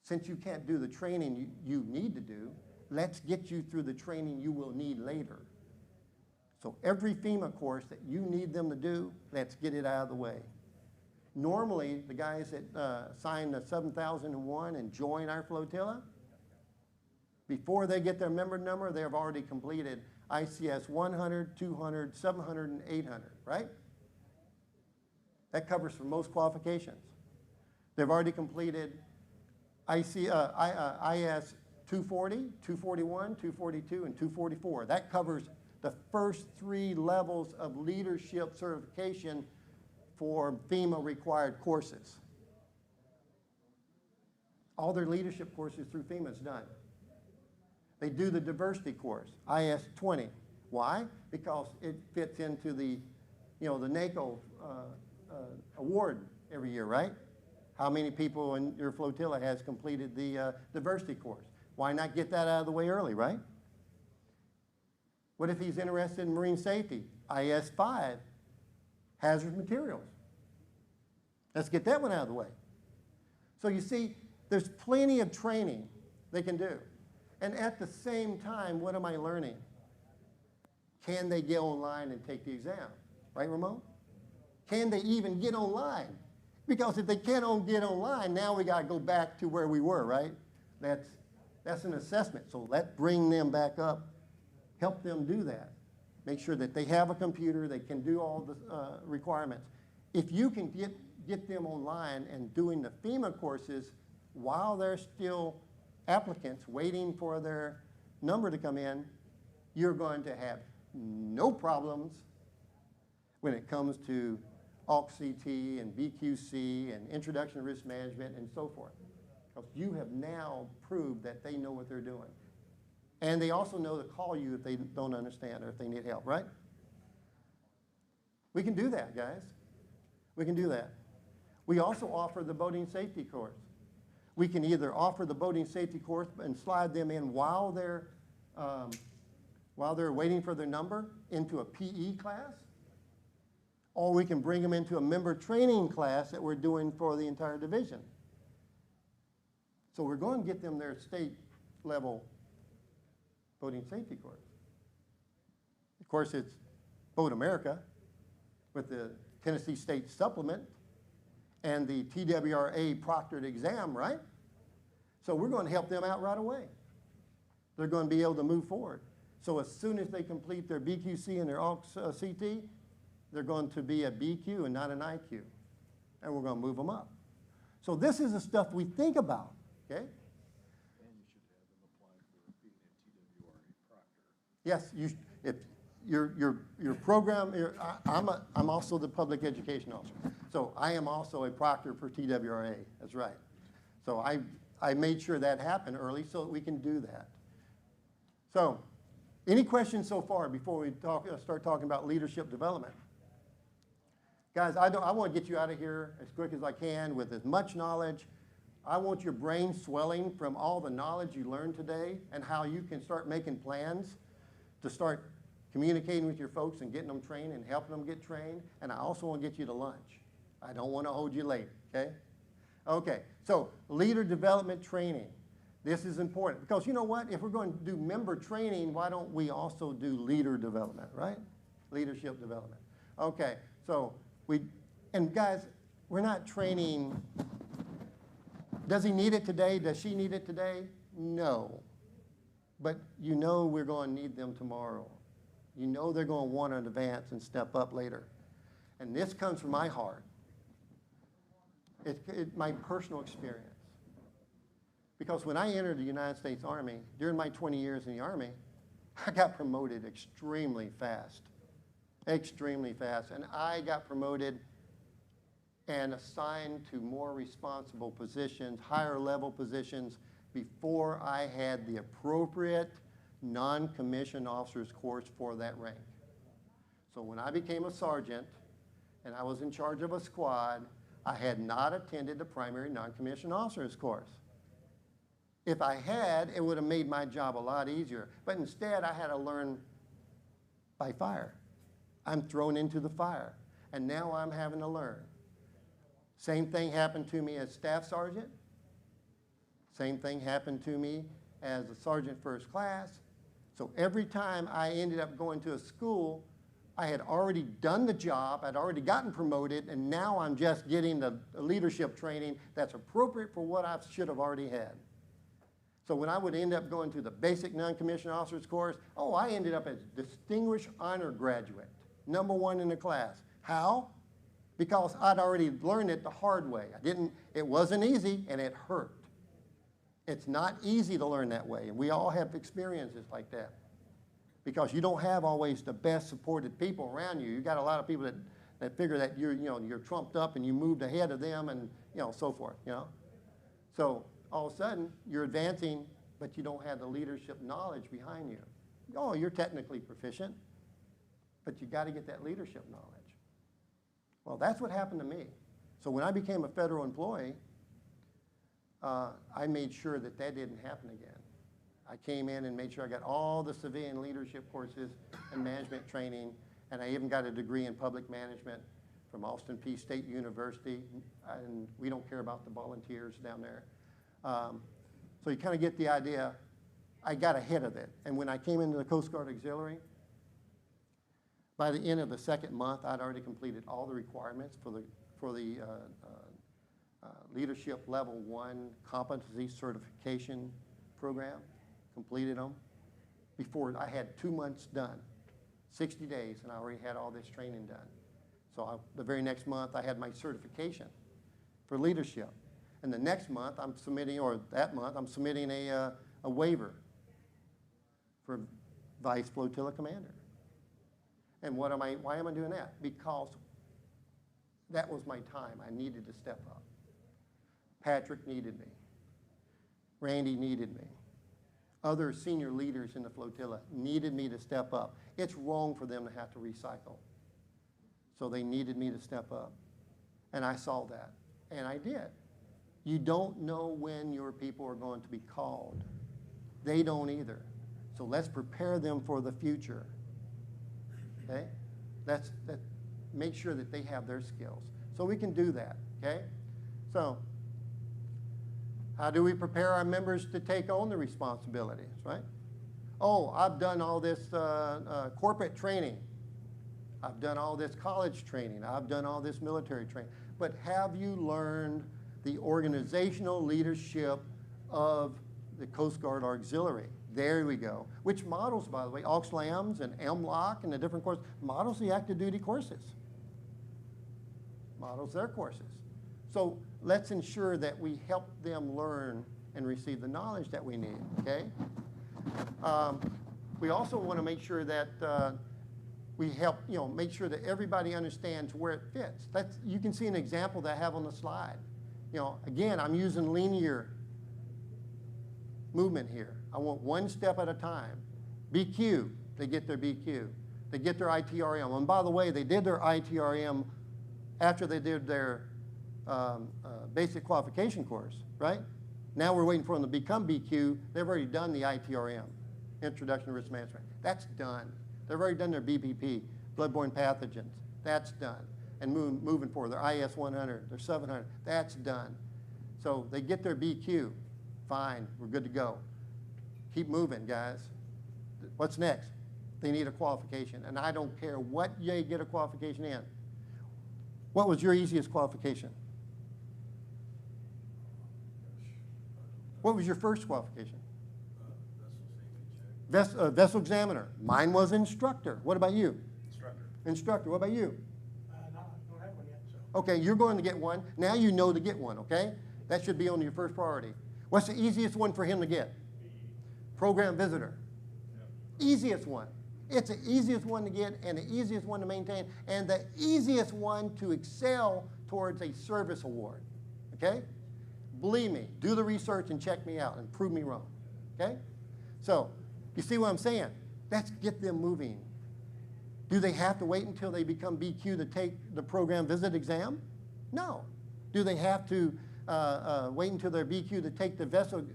since you can't do the training you need to do, let's get you through the training you will need later. So every FEMA course that you need them to do, let's get it out of the way. Normally, the guys that sign the 7001 and join our flotilla, before they get their member number, they have already completed ICS 100, 200, 700, and 800, right? That covers for most qualifications. They've already completed IS 240, 241, 242, and 244. That covers the first 3 levels of leadership certification for FEMA required courses. All their leadership courses through FEMA is done. They do the diversity course, IS 20. Why? Because it fits into the, the NACO award every year, right? How many people in your flotilla has completed the diversity course? Why not get that out of the way early, right? What if he's interested in marine safety? IS 5, hazardous materials. Let's get that one out of the way. So you see, there's plenty of training they can do. And at the same time, what am I learning? Can they get online and take the exam? Right, Ramon? Can they even get online? Because if they can't get online, now we got to go back to where we were, right? That's an assessment. So let's bring them back up, help them do that. Make sure that they have a computer, they can do all the requirements. If you can get them online and doing the FEMA courses while they're still applicants waiting for their number to come in, you're going to have no problems when it comes to AUC-CT and BQC and Introduction to Risk Management and so forth. Because you have now proved that they know what they're doing. And they also know to call you if they don't understand or if they need help, right? We can do that, guys. We can do that. We also offer the boating safety course. We can either offer the boating safety course and slide them in while they're waiting for their number into a PE class, or we can bring them into a member training class that we're doing for the entire division. So we're going to get them their state level boating safety course. Of course, it's Boat America with the Tennessee State Supplement and the TWRA proctored exam, right? So we're going to help them out right away. They're going to be able to move forward. So as soon as they complete their BQC and their AUC-CT, they're going to be a BQ and not an IQ. And we're going to move them up. So this is the stuff we think about, okay? And you should have them apply for being a TWRA proctor. Yes, if your program, I'm also the public education officer. So I am also a proctor for TWRA, that's right. So I made sure that happened early so that we can do that. So any questions so far before we start talking about leadership development? Guys, I want to get you out of here as quick as I can with as much knowledge. I want your brain swelling from all the knowledge you learned today and how you can start making plans to start communicating with your folks and getting them trained and helping them get trained, and I also want to get you to lunch. I don't want to hold you late, okay? Okay, so leader development training. This is important because you know what? If we're going to do member training, why don't we also do leader development, right? Leadership development. Okay, so and guys, we're not training. Does he need it today? Does she need it today? No. But you know we're going to need them tomorrow. You know they're going to want to advance and step up later. And this comes from my heart. It's my personal experience. Because when I entered the United States Army, during my 20 years in the Army, I got promoted extremely fast. Extremely fast. And I got promoted and assigned to more responsible positions, higher level positions, before I had the appropriate non-commissioned officers course for that rank. So when I became a sergeant and I was in charge of a squad, I had not attended the primary non-commissioned officers course. If I had, it would have made my job a lot easier. But instead, I had to learn by fire. I'm thrown into the fire, and now I'm having to learn. Same thing happened to me as staff sergeant. Same thing happened to me as a sergeant first class. So every time I ended up going to a school, I had already done the job, I'd already gotten promoted, and now I'm just getting the leadership training that's appropriate for what I should have already had. So when I would end up going to the basic non-commissioned officers course, I ended up as distinguished honor graduate, #1 in the class. How? Because I'd already learned it the hard way. It wasn't easy, and it hurt. It's not easy to learn that way, and we all have experiences like that. Because you don't have always the best supported people around you. You got a lot of people that figure that you're trumped up and you moved ahead of them and so forth. So all of a sudden you're advancing, but you don't have the leadership knowledge behind you. You're technically proficient, but you got to get that leadership knowledge. Well, that's what happened to me. So when I became a federal employee, I made sure that didn't happen again. I came in and made sure I got all the civilian leadership courses and management training, and I even got a degree in public management from Austin Peay State University, and we don't care about the volunteers down there. So you kind of get the idea. I got ahead of it, and when I came into the Coast Guard Auxiliary, by the end of the second month, I'd already completed all the requirements for the Leadership Level 1 Competency Certification Program. Completed them before I had 2 months done, 60 days, and I already had all this training done. So the very next month, I had my certification for leadership. And the next month, I'm submitting a waiver for Vice Flotilla Commander. And why am I doing that? Because that was my time. I needed to step up. Patrick needed me. Randy needed me. Other senior leaders in the flotilla needed me to step up. It's wrong for them to have to recycle. So they needed me to step up. And I saw that. And I did. You don't know when your people are going to be called. They don't either. So let's prepare them for the future. Okay? Let's make sure that they have their skills. So we can do that. Okay? So how do we prepare our members to take on the responsibilities, right? I've done all this corporate training. I've done all this college training. I've done all this military training. But have you learned the organizational leadership of the Coast Guard Auxiliary? There we go. Which models, by the way, AUXLAMS and MLOC and the different courses, models the active duty courses. Models their courses. So let's ensure that we help them learn and receive the knowledge that we need, okay? We also want to make sure that we help, make sure that everybody understands where it fits. You can see an example that I have on the slide. Again, I'm using linear movement here. I want one step at a time. BQ, they get their BQ. They get their ITRM. And by the way, they did their ITRM after they did their basic qualification course, right? Now we're waiting for them to become BQ. They've already done the ITRM, Introduction to Risk Management. That's done. They've already done their BPP, bloodborne pathogens. That's done. And moving forward, their IS 100, their 700, that's done. So they get their BQ. Fine, we're good to go. Keep moving, guys. What's next? They need a qualification. And I don't care what you get a qualification in. What was your easiest qualification? What was your first qualification? Vessel examiner. Mine was instructor. What about you? Instructor. Instructor. What about you? No, I don't have one yet, so. Okay, you're going to get one. Now you know to get one, okay? That should be on your first priority. What's the easiest one for him to get? Program visitor. Easiest one. It's the easiest one to get and the easiest one to maintain and the easiest one to excel towards a service award, okay? Believe me, do the research and check me out and prove me wrong, okay? So, you see what I'm saying? Let's get them moving. Do they have to wait until they become BQ to take the program visit exam? No. Do they have to wait until they're BQ to take the vessel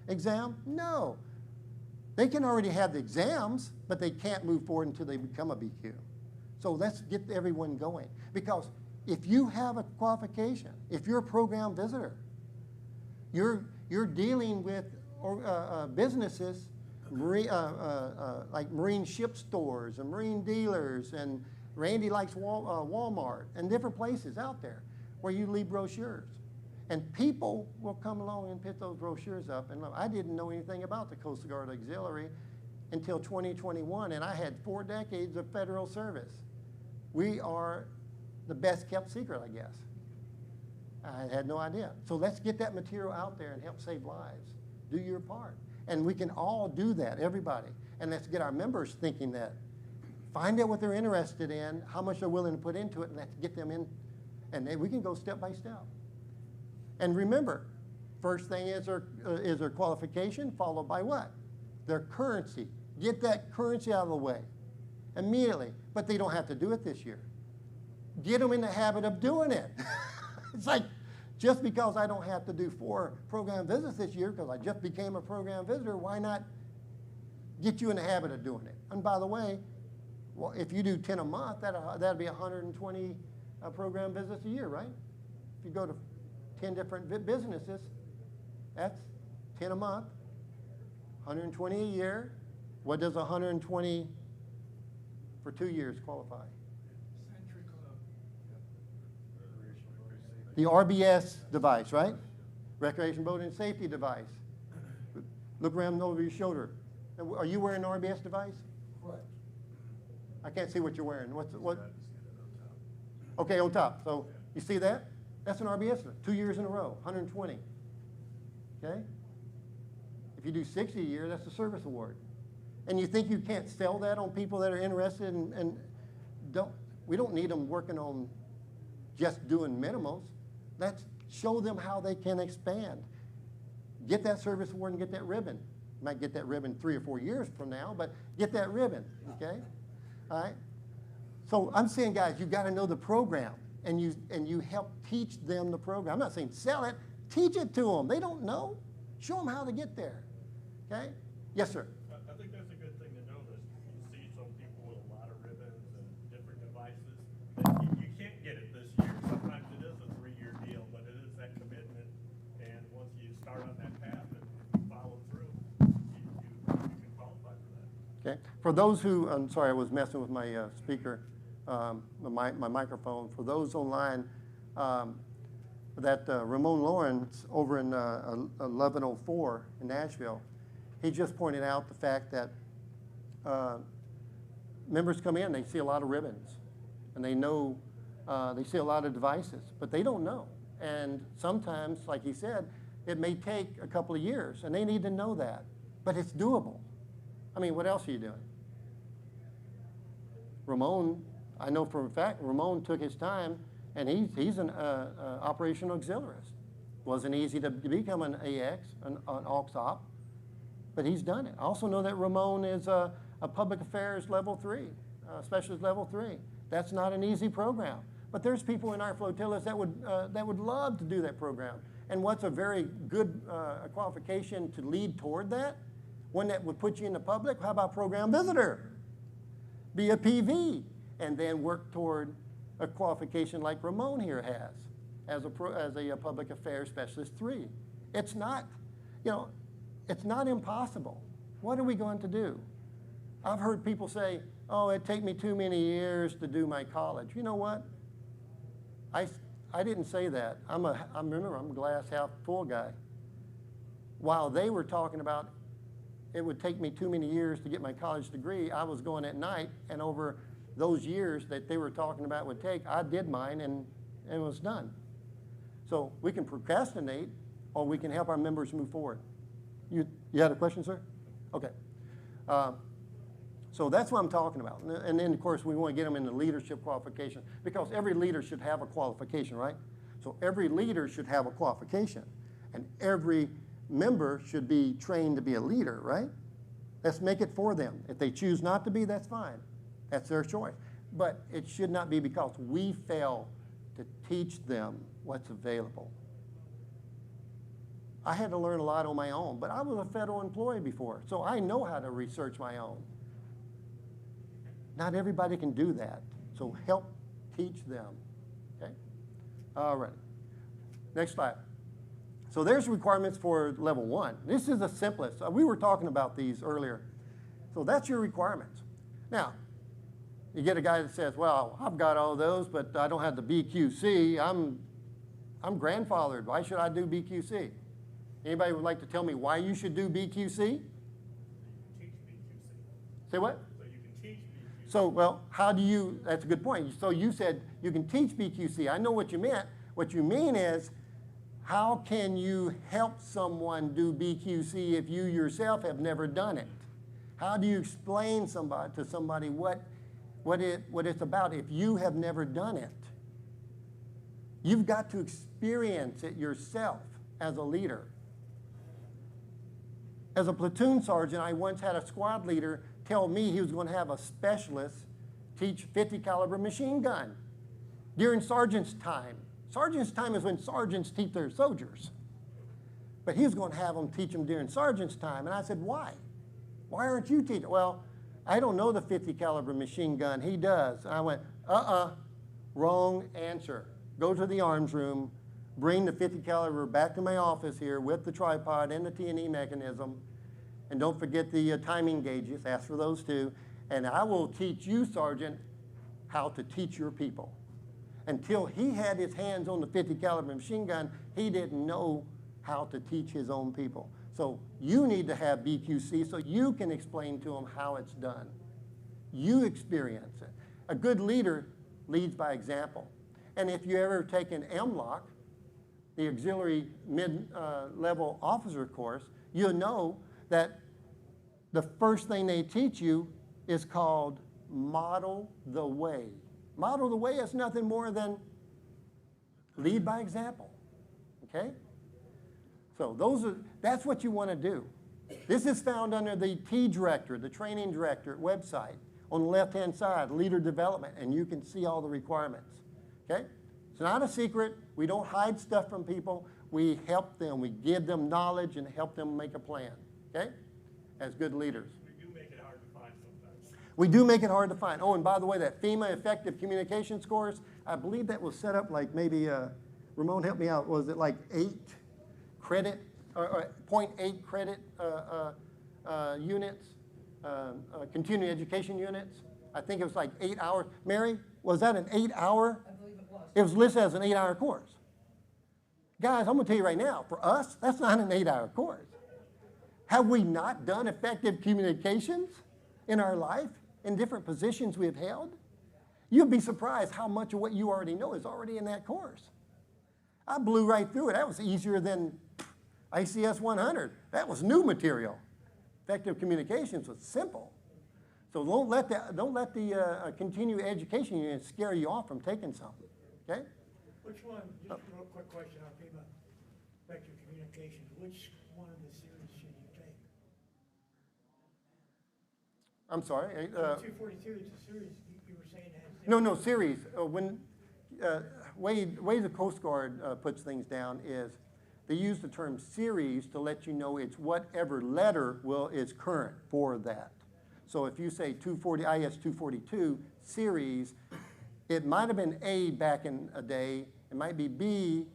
exam? No. They can already have the exams, but they can't move forward until they become a BQ. So let's get everyone going. Because if you have a qualification, if you're a program visitor, you're dealing with businesses, like marine ship stores and marine dealers, and Randy likes Walmart and different places out there where you leave brochures. And people will come along and pick those brochures up. And look, I didn't know anything about the Coast Guard Auxiliary until 2021, and I had 4 decades of federal service. We are the best kept secret, I guess. I had no idea. So let's get that material out there and help save lives. Do your part. And we can all do that, everybody. And let's get our members thinking that. Find out what they're interested in, how much they're willing to put into it, and let's get them in. And then we can go step by step. And remember, first thing is their qualification, followed by what? Their currency. Get that currency out of the way immediately. But they don't have to do it this year. Get them in the habit of doing it. It's like, just because I don't have to do 4 program visits this year because I just became a program visitor, why not get you in the habit of doing it? And by the way, well, if you do 10 a month, that'd be 120 program visits a year, right? If you go to 10 different businesses, that's 10 a month, 120 a year. What does 120 for 2 years qualify? Century Club. The RBS device, right? Recreation Boat and Safety device. Look around over your shoulder. Are you wearing an RBS device? Correct. I can't see what you're wearing. What? Okay, on top. So you see that? That's an RBS, 2 years in a row, 120. Okay? If you do 60 a year, that's a service award. And you think you can't sell that on people that are interested and we don't need them working on just doing minimals. Let's show them how they can expand. Get that service award and get that ribbon. You might get that ribbon 3 or 4 years from now, but get that ribbon, okay? All right? So I'm saying, guys, you've got to know the program. And you help teach them the program. I'm not saying sell it, teach it to them. They don't know. Show them how to get there. Okay? Yes, sir. I think that's a good thing to notice. You see some people with a lot of ribbons and different devices. You can't get it this year. Sometimes it is a 3-year deal, but it is that commitment. And once you start on that path and you follow through, you can qualify for that. Okay. For those who, I'm sorry, I was messing with my speaker. My microphone. For those online, that Ramon Lawrence over in 1104 in Nashville, he just pointed out the fact that members come in, they see a lot of ribbons, and they know, they see a lot of devices, but they don't know. And sometimes, like he said, it may take a couple of years, and they need to know that, but it's doable. I mean, what else are you doing? Ramon, I know for a fact, Ramon took his time, and he's an operational auxiliarist. Wasn't easy to become an AX, an AUX op, but he's done it. I also know that Ramon is a public affairs level 3, specialist level 3. That's not an easy program, but there's people in our flotillas that would love to do that program. And what's a very good qualification to lead toward that? One that would put you in the public. How about program visitor? be a PV, and then work toward a qualification like Ramon here has as a public affairs specialist 3. It's not, you know, it's not impossible. What are we going to do? I've heard people say, oh, it'd take me too many years to do my college. You know what? I didn't say that. Remember, I'm a glass half full guy. While they were talking about it would take me too many years to get my college degree, I was going at night, and over those years that they were talking about would take, I did mine and it was done. So we can procrastinate, or we can help our members move forward. You had a question, sir? Okay. So that's what I'm talking about. And then, of course, we want to get them into leadership qualification, because every leader should have a qualification, right? So every leader should have a qualification, and every member should be trained to be a leader, right? Let's make it for them. If they choose not to be, that's fine. That's their choice. But it should not be because we fail to teach them what's available. I had to learn a lot on my own, but I was a federal employee before, so I know how to research my own. Not everybody can do that, so help teach them, okay? All right, next slide. So there's requirements for level 1. This is the simplest. We were talking about these earlier. So that's your requirements. Now, you get a guy that says, well, I've got all those, but I don't have the BQC. I'm grandfathered. Why should I do BQC? Anybody would like to tell me why you should do BQC? Teach BQC. Say what? So you can teach BQC. So, well, how do you, that's a good point. So you said you can teach BQC. I know what you meant. What you mean is, how can you help someone do BQC if you yourself have never done it? How do you explain to somebody what it's about if you have never done it? You've got to experience it yourself as a leader. As a platoon sergeant, I once had a squad leader tell me he was going to have a specialist teach 50 caliber machine gun during sergeant's time. Sergeant's time is when sergeants teach their soldiers. But he was going to have them teach them during sergeant's time. And I said, why? Why aren't you teaching? Well, I don't know the 50 caliber machine gun. He does. And I went, wrong answer. Go to the arms room, bring the 50 caliber back to my office here with the tripod and the T&E mechanism. And don't forget the timing gauges. Ask for those too. And I will teach you, Sergeant, how to teach your people. Until he had his hands on the 50 caliber machine gun, he didn't know how to teach his own people. So you need to have BQC so you can explain to them how it's done. You experience it. A good leader leads by example. And if you ever take an MLOC, the auxiliary mid-level officer course, you'll know that the first thing they teach you is called model the way. Model the way is nothing more than lead by example, okay? So that's what you want to do. This is found under the T director, the training director website. On the left-hand side, leader development, and you can see all the requirements, okay? It's not a secret. We don't hide stuff from people. We help them. We give them knowledge and help them make a plan, okay? As good leaders. We do make it hard to find sometimes. We do make it hard to find. Oh, and by the way, that FEMA Effective Communication Scores, I believe that was set up like maybe, Ramon, help me out, was it like 8 credit, or 0.8 credit units, continuing education units? I think it was like 8 hours. Mary, was that an 8-hour? I believe it was. It was listed as an 8-hour course. Guys, I'm going to tell you right now, for us, that's not an 8-hour course. Have we not done effective communications in our life in different positions we've held? You'd be surprised how much of what you already know is already in that course. I blew right through it. That was easier than ICS 100. That was new material. Effective communications was simple. So don't let the continuing education unit scare you off from taking something, okay? Which one, just a real quick question on FEMA effective communications, which one of the series should you take? I'm sorry. 242 is a series you were saying has. No, series. Way the Coast Guard puts things down is they use the term series to let you know it's whatever letter is current for that. So if you say 240, IS 242 series, it might have been A back in a day, it might be B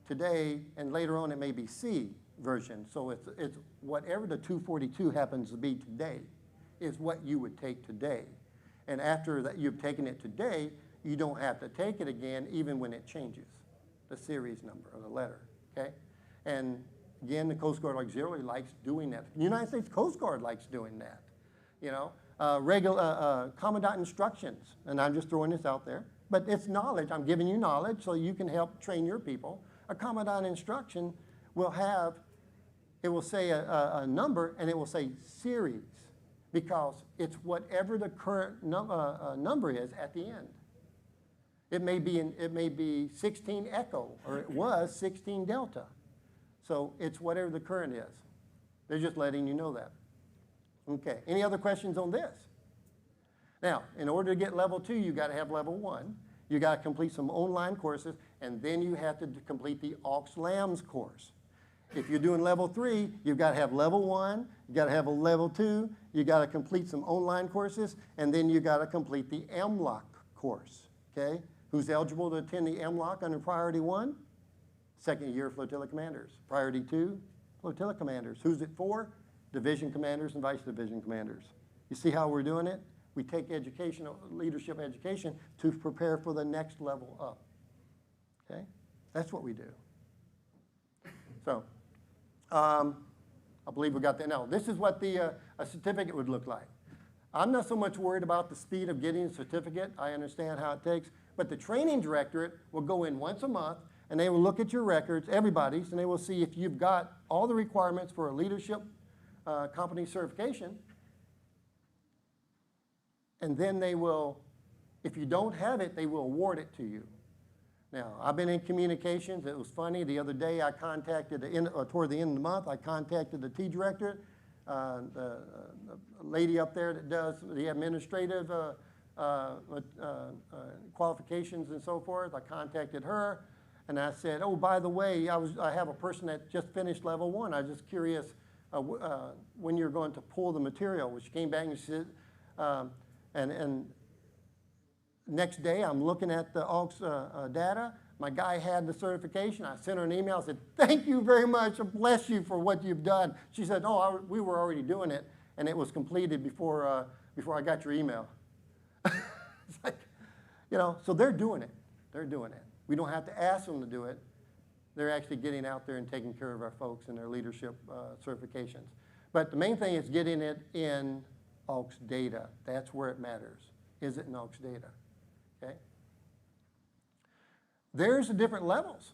today, and later on it may be C version. So it's whatever the 242 happens to be today is what you would take today. And after that you've taken it today, you don't have to take it again even when it changes, the series number or the letter, okay? And again, the Coast Guard Auxiliary likes doing that. The United States Coast Guard likes doing that, you know? Commandant instructions, and I'm just throwing this out there, but it's knowledge. I'm giving you knowledge so you can help train your people. A Commandant instruction will have, it will say a number and it will say series because it's whatever the current number is at the end. It may be 16 Echo or it was 16 Delta. So it's whatever the current is. They're just letting you know that. Okay, any other questions on this? Now, in order to get level 2, you got to have level 1. You got to complete some online courses, and then you have to complete the aux lambs course. If you're doing level 3, you've got to have level 1, you got to have a level 2, you got to complete some online courses, and then you got to complete the MLOC course, okay? Who's eligible to attend the MLOC under Priority 1? Second year flotilla commanders. Priority 2, flotilla commanders. Who's it for? Division commanders and vice division commanders. You see how we're doing it? We take educational, leadership education to prepare for the next level up. Okay? That's what we do. So, I believe we got that. Now, this is what a certificate would look like. I'm not so much worried about the speed of getting a certificate. I understand how it takes. But the training directorate will go in once a month, and they will look at your records, everybody's, and they will see if you've got all the requirements for a leadership company certification. And then they will, if you don't have it, they will award it to you. Now, I've been in communications. It was funny. The other day, I contacted, toward the end of the month, I contacted the T directorate, the lady up there that does the administrative qualifications and so forth. I contacted her, and I said, oh, by the way, I have a person that just finished level 1. I was just curious when you're going to pull the material. Well, she came back and she said, and next day I'm looking at the aux data. My guy had the certification. I sent her an email. I said, thank you very much. Bless you for what you've done. She said, no, we were already doing it, and it was completed before I got your email. It's like, you know, so they're doing it. They're doing it. We don't have to ask them to do it. They're actually getting out there and taking care of our folks and their leadership certifications. But the main thing is getting it in aux data. That's where it matters. Is it in aux data? Okay? There's the different levels.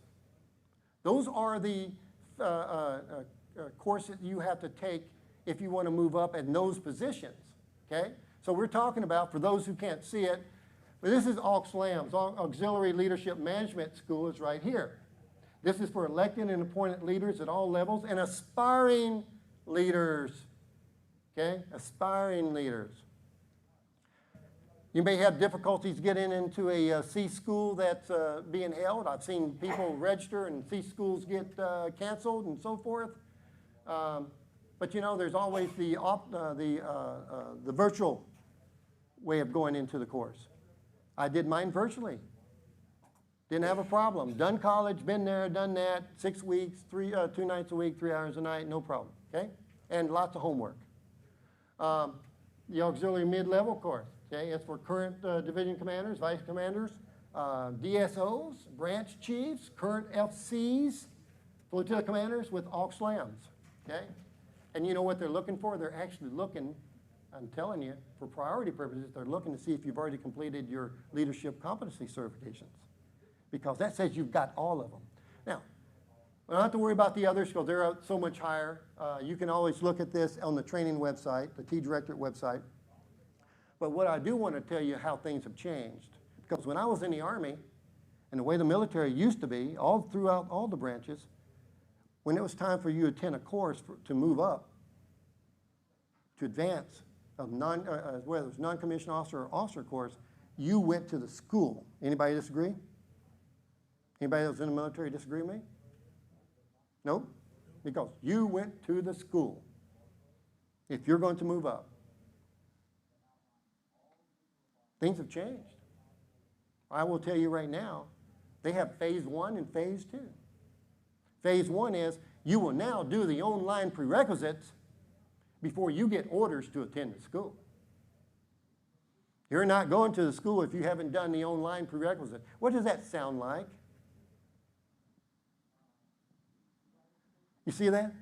Those are the courses you have to take if you want to move up in those positions. Okay? So we're talking about, for those who can't see it, but this is aux lambs, Auxiliary Leadership Management School is right here. This is for elected and appointed leaders at all levels and aspiring leaders. Okay? Aspiring leaders. You may have difficulties getting into a C school that's being held. I've seen people register and C schools get canceled and so forth. But you know, there's always the virtual way of going into the course. I did mine virtually. Didn't have a problem. Done college, been there, done that, 6 weeks, 2 nights a week, 3 hours a night, no problem, okay? And lots of homework. The auxiliary mid-level course, okay? It's for current division commanders, vice commanders, DSOs, branch chiefs, current FCs, flotilla commanders with aux lambs, okay? And you know what they're looking for? They're actually looking, I'm telling you, for priority purposes, they're looking to see if you've already completed your leadership competency certifications, because that says you've got all of them. Now, we don't have to worry about the others because they're so much higher. You can always look at this on the training website, the T-Directorate website. But what I do want to tell you how things have changed, because when I was in the Army, and the way the military used to be, all throughout all the branches, when it was time for you to attend a course to move up, to advance, whether it was non-commissioned officer or officer course, you went to the school. Anybody disagree? Anybody that was in the military disagree with me? Nope. Because you went to the school if you're going to move up. Things have changed. I will tell you right now, they have phase 1 and phase 2. Phase 1 is you will now do the online prerequisites before you get orders to attend the school. You're not going to the school if you haven't done the online prerequisite. What does that sound like? You see that?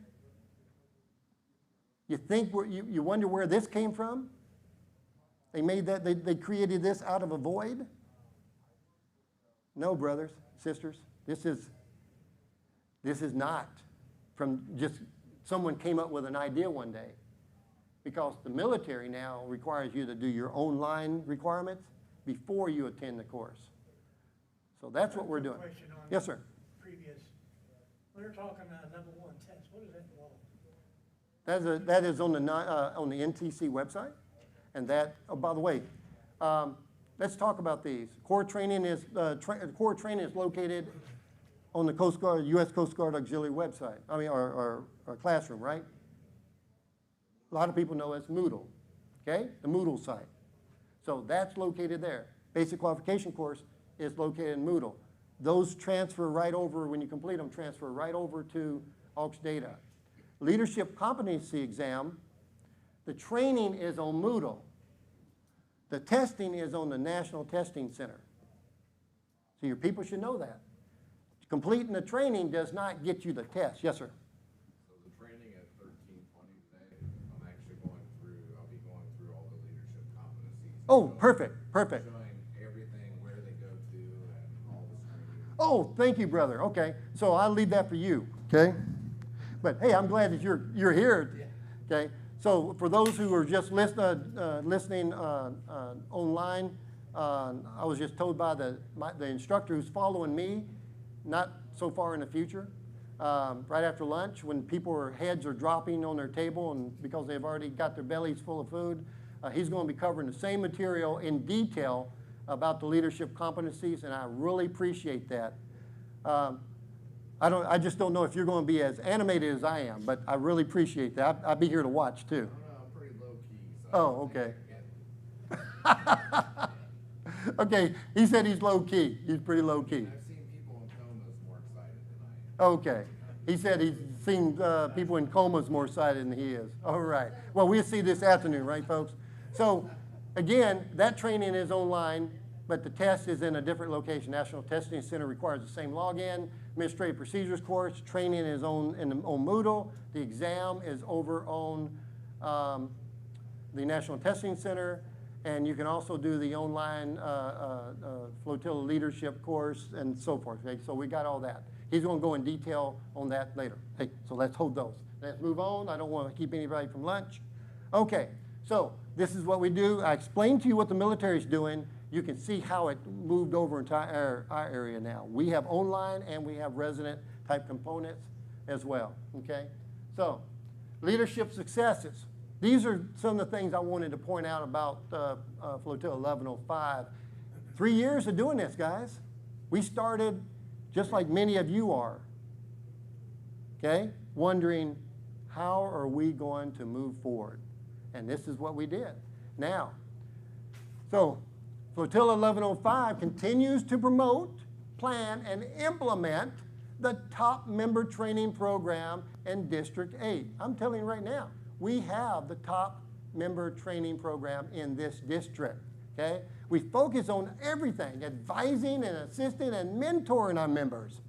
You think you wonder where this came from? They made that, they created this out of a void? No, brothers, sisters, this is not from just someone came up with an idea one day. Because the military now requires you to do your online requirements before you attend the course. So that's what we're doing. Question on Yes, sir. Previous, we were talking about level 1 test. What does that involve? That is on the NTC website. And that, oh, by the way, let's talk about these. Core training is located on the Coast Guard, U.S. Coast Guard Auxiliary website. I mean, our classroom, right? A lot of people know it's Moodle, okay? The Moodle site. So that's located there. Basic qualification course is located in Moodle. Those transfer right over, when you complete them, transfer right over to aux data. Leadership competency exam, the training is on Moodle. The testing is on the National Testing Center. So your people should know that. Completing the training does not get you the test. Yes, sir. So the training at 13:20 today, I'm actually I'll be going through all the leadership competencies. Oh, perfect, perfect. Showing everything, where they go to, and all the screening. Oh, thank you, brother. Okay, so I'll leave that for you, okay? But hey, I'm glad that you're here, okay? So for those who are just listening online, I was just told by the instructor who's following me, not so far in the future, right after lunch when heads are dropping on their table and because they've already got their bellies full of food, he's going to be covering the same material in detail about the leadership competencies, and I really appreciate that. I just don't know if you're going to be as animated as I am, but I really appreciate that. I'll be here to watch too. I'm pretty low key. So Oh, okay. Okay, he said he's low key. He's pretty low key. I've seen people in comas more excited than I am. Okay. He said he's seen people in comas more excited than he is. All right. Well, we'll see this afternoon, right, folks? So, again, that training is online, but the test is in a different location. National Testing Center requires the same login. Administrative Procedures course, training is on Moodle. The exam is over on the National Testing Center. And you can also do the online flotilla leadership course and so forth. Okay? So we got all that. He's going to go in detail on that later. Hey, so let's hold those. Let's move on. I don't want to keep anybody from lunch. Okay, so this is what we do. I explained to you what the military is doing. You can see how it moved over into our area now. We have online and we have resident type components as well. Okay, so leadership successes. These are some of the things I wanted to point out about Flotilla 1105. 3 years of doing this, guys. We started just like many of you are, okay, wondering how are we going to move forward? And this is what we did. Now, so Flotilla 1105 continues to promote, plan, and implement the top member training program in District 8. I'm telling you right now, we have the top member training program in this district, okay? We focus on everything, advising and assisting and mentoring our members.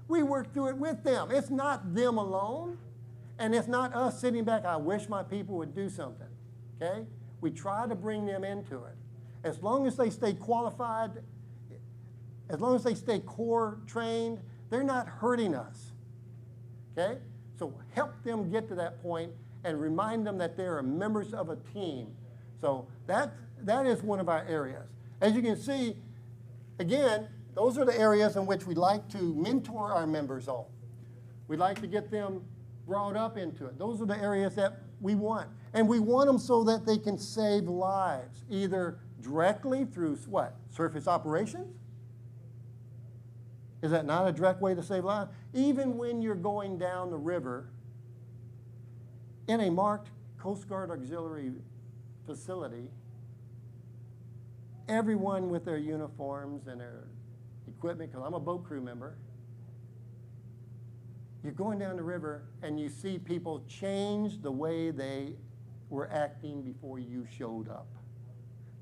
We work through it with them. It's not them alone, and it's not us sitting back, I wish my people would do something, okay? We try to bring them into it. As long as they stay qualified, as long as they stay core trained, they're not hurting us, okay? So help them get to that point and remind them that they are members of a team. So that is one of our areas. As you can see, again, those are the areas in which we like to mentor our members on. We like to get them brought up into it. Those are the areas that we want. And we want them so that they can save lives, either directly through what? Surface operations? Is that not a direct way to save lives? Even when you're going down the river in a marked Coast Guard auxiliary facility, everyone with their uniforms and their equipment, because I'm a boat crew member. You're going down the river and you see people change the way they were acting before you showed up.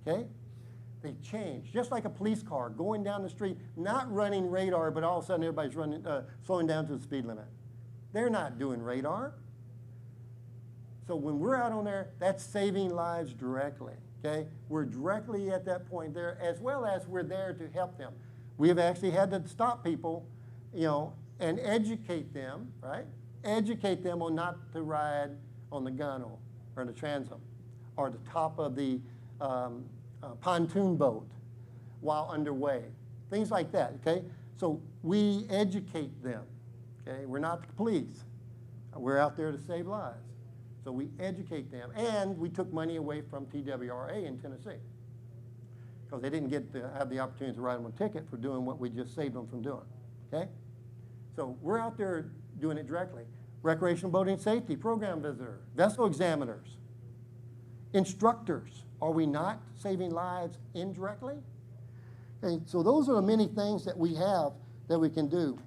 Okay? They change, just like a police car going down the street, not running radar, but all of a sudden everybody's running, slowing down to the speed limit. They're not doing radar. So when we're out on there, that's saving lives directly. Okay? We're directly at that point there, as well as we're there to help them. We have actually had to stop people, you know, and educate them, right? Educate them on not to ride on the gunnel or the transom or the top of the pontoon boat while underway. Things like that, okay? So we educate them, okay? We're not the police. We're out there to save lives. So we educate them. And we took money away from TWRA in Tennessee because they didn't get to have the opportunity to write them a ticket for doing what we just saved them from doing, okay? So we're out there doing it directly. Recreational boating safety, program visitor, vessel examiners, instructors. Are we not saving lives indirectly? Okay, so those are the many things that we have that we can do.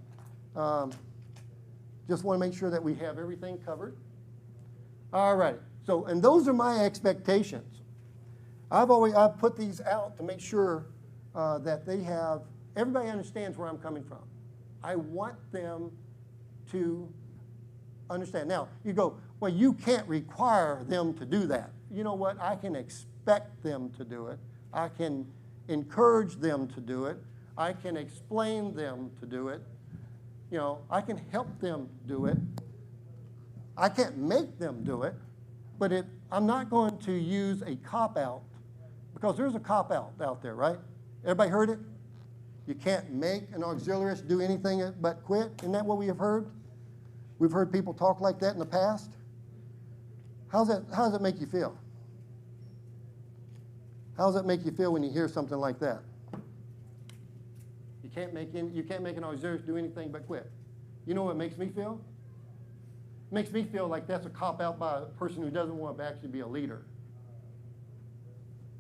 Just want to make sure that we have everything covered. All right, so, and those are my expectations. I've put these out to make sure that everybody understands where I'm coming from. I want them to understand. Now, you go, well, you can't require them to do that. You know what? I can expect them to do it. I can encourage them to do it. I can explain them to do it. You know, I can help them do it. I can't make them do it, but I'm not going to use a cop-out, because there's a cop-out out there, right? Everybody heard it? You can't make an auxiliarist do anything but quit. Isn't that what we have heard? We've heard people talk like that in the past. How does it make you feel? How does it make you feel when you hear something like that? You can't make an auxiliarist do anything but quit. You know what it makes me feel? It makes me feel like that's a cop-out by a person who doesn't want to actually be a leader.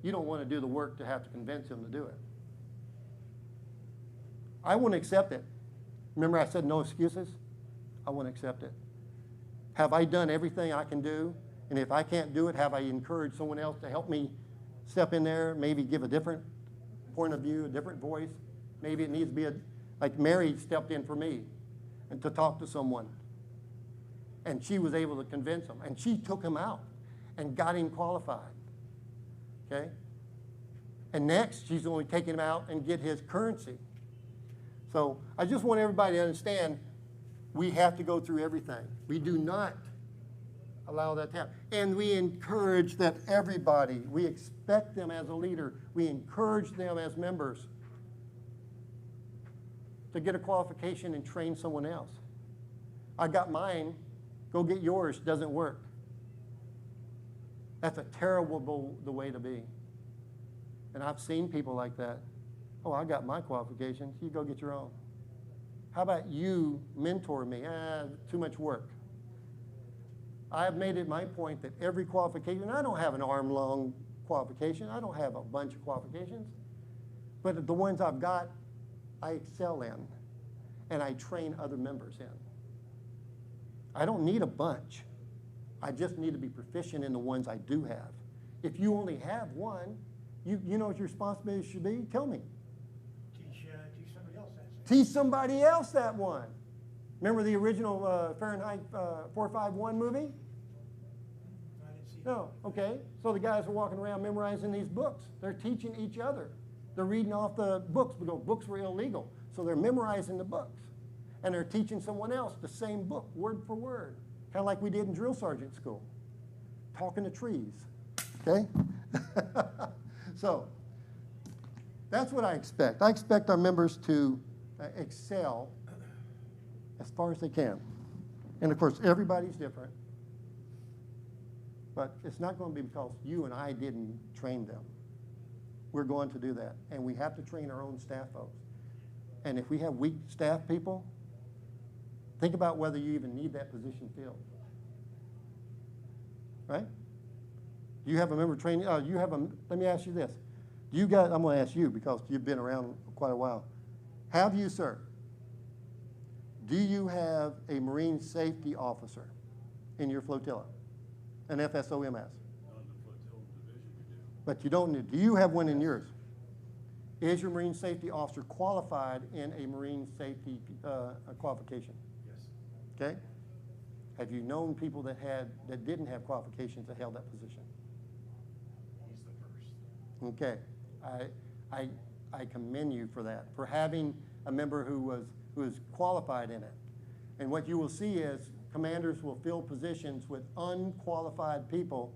You don't want to do the work to have to convince him to do it. I want to accept it. Remember I said no excuses? I want to accept it. Have I done everything I can do? And if I can't do it, have I encouraged someone else to help me step in there, maybe give a different point of view, a different voice? Maybe it needs to be like Mary stepped in for me and to talk to someone. And she was able to convince him. And she took him out and got him qualified. Okay? And next, she's only taking him out and get his currency. So I just want everybody to understand we have to go through everything. We do not allow that to happen. And we encourage that everybody, we expect them as a leader, we encourage them as members to get a qualification and train someone else. I got mine, go get yours, doesn't work. That's a terrible the way to be. And I've seen people like that. Oh, I got my qualifications, you go get your own. How about you mentor me? Too much work. I've made it my point that every qualification, I don't have an arm-long qualification. I don't have a bunch of qualifications. But the ones I've got, I excel in. And I train other members in. I don't need a bunch. I just need to be proficient in the ones I do have. If you only have one, you know what your responsibility should be? Tell me. Teach somebody else that. Teach somebody else that one. Remember the original Fahrenheit 451 movie? I didn't see that. No, okay. So the guys are walking around memorizing these books. They're teaching each other. They're reading off the books because books were illegal. So they're memorizing the books. And they're teaching someone else the same book, word for word. Kind of like we did in drill sergeant school. Talking to trees, okay? So that's what I expect. I expect our members to excel as far as they can. And of course, everybody's different. But it's not going to be because you and I didn't train them. We're going to do that. And we have to train our own staff folks. And if we have weak staff people, think about whether you even need that position filled. Right? You have a member training, let me ask you this. Do you guys, I'm going to ask you because you've been around for quite a while. Have you, sir, do you have a Marine Safety Officer in your flotilla? An FSOMS? Not in the flotilla division we do. But you don't, do you have one in yours? Is your Marine Safety Officer qualified in a Marine Safety qualification? Yes. Okay? Have you known people that didn't have qualifications that held that position? He's the first. Okay, I commend you for that, for having a member who is qualified in it. And what you will see is commanders will fill positions with unqualified people.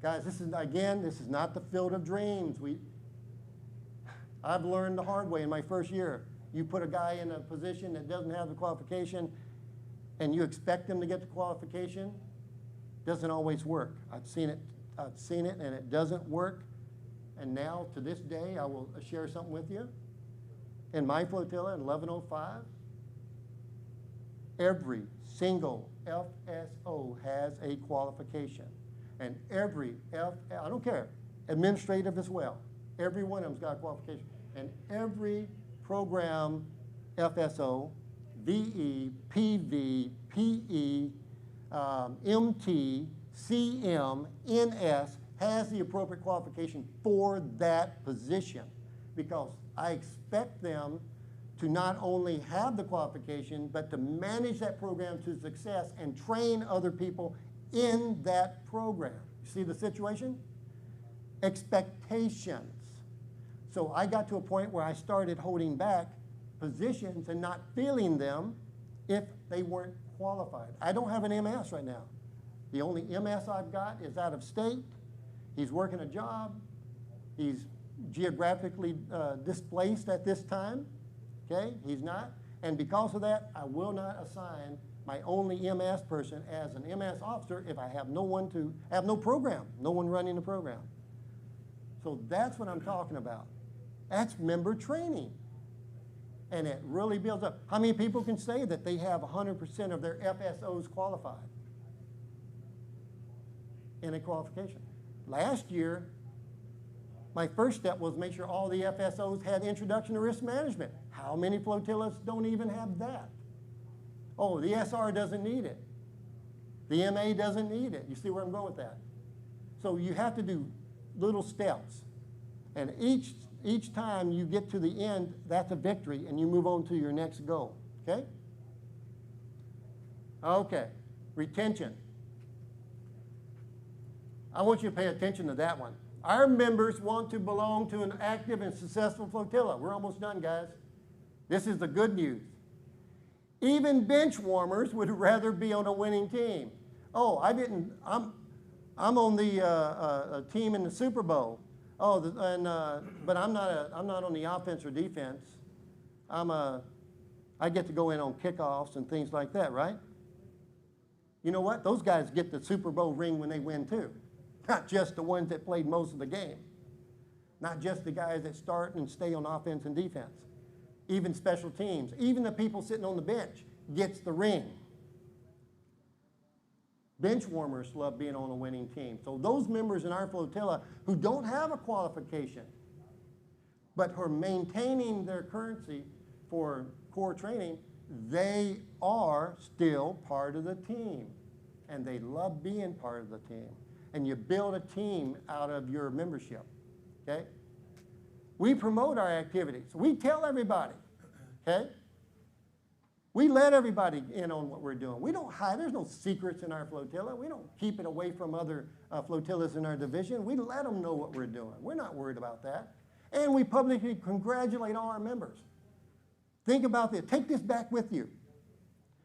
Guys, this is not the field of dreams. I've learned the hard way in my first year. You put a guy in a position that doesn't have the qualification and you expect them to get the qualification, doesn't always work. I've seen it and it doesn't work. And now, to this day, I will share something with you. In my flotilla in 1105, every single FSO has a qualification. And every I don't care, administrative as well. Every one of them's got a qualification. And every program FSO, VE, PV, PE, MT, CM, NS has the appropriate qualification for that position, because I expect them to not only have the qualification, but to manage that program to success and train other people in that program. You see the situation? Expectations. So I got to a point where I started holding back positions and not filling them if they weren't qualified. I don't have an MS right now. The only MS I've got is out of state. He's working a job. He's geographically displaced at this time. Okay, he's not. And because of that, I will not assign my only MS person as an MS officer if I have no program, no one running the program. So that's what I'm talking about. That's member training. And it really builds up. How many people can say that they have 100% of their FSOs qualified in a qualification? Last year, my first step was make sure all the FSOs had introduction to risk management. How many flotillas don't even have that? Oh, the SR doesn't need it. The MA doesn't need it. You see where I'm going with that? So you have to do little steps. And each time you get to the end, that's a victory, and you move on to your next goal, okay? Okay, retention. I want you to pay attention to that one. Our members want to belong to an active and successful flotilla. We're almost done, guys. This is the good news. Even bench warmers would rather be on a winning team. Oh, I'm on the team in the Super Bowl. Oh, but I'm not on the offense or defense. I get to go in on kickoffs and things like that, right? You know what? Those guys get the Super Bowl ring when they win too. Not just the ones that played most of the game. Not just the guys that start and stay on offense and defense. Even special teams, even the people sitting on the bench gets the ring. Bench warmers love being on a winning team. So those members in our flotilla who don't have a qualification, but who are maintaining their currency for core training, they are still part of the team. And they love being part of the team. And you build a team out of your membership, okay? We promote our activities. We tell everybody, okay? We let everybody in on what we're doing. We don't hide. There's no secrets in our flotilla. We don't keep it away from other flotillas in our division. We let them know what we're doing. We're not worried about that. And we publicly congratulate all our members. Think about this. Take this back with you,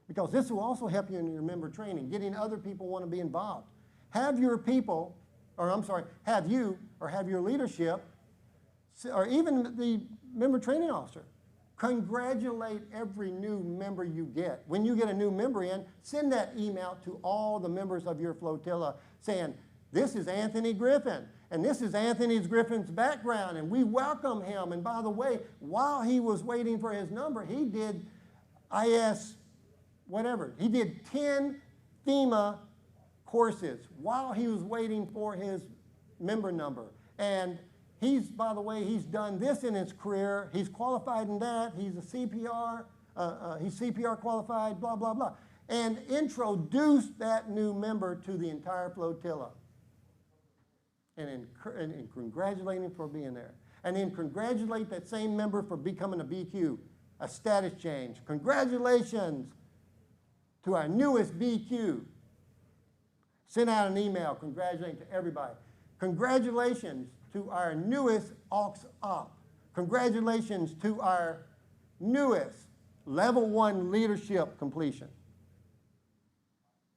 because this will also help you in your member training, getting other people want to be involved. Have your people, or I'm sorry, have you or have your leadership, or even the member training officer, congratulate every new member you get. When you get a new member in, send that email to all the members of your flotilla saying, this is Anthony Griffin, and this is Griffin's background, and we welcome him. And by the way, while he was waiting for his number, he did he did 10 FEMA courses while he was waiting for his member number. And he's, by the way, he's done this in his career, he's qualified in that, he's a CPR, he's CPR qualified, blah, blah, blah. And introduce that new member to the entire flotilla. And congratulate him for being there. And then congratulate that same member for becoming a BQ, a status change. Congratulations to our newest BQ. Send out an email congratulating to everybody. Congratulations to our newest aux op. Congratulations to our newest level 1 leadership completion.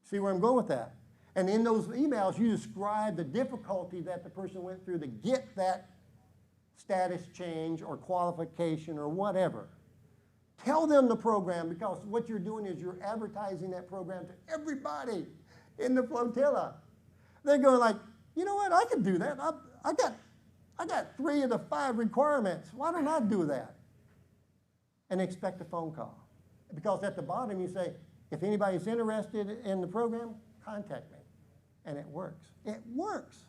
See where I'm going with that? And in those emails, you describe the difficulty that the person went through to get that status change or qualification or whatever. Tell them the program, because what you're doing is you're advertising that program to everybody in the flotilla. They're going like, you know what, I could do that. I got 3 of the 5 requirements. Why don't I do that? And expect a phone call. Because at the bottom you say, if anybody's interested in the program, contact me. And it works. It works.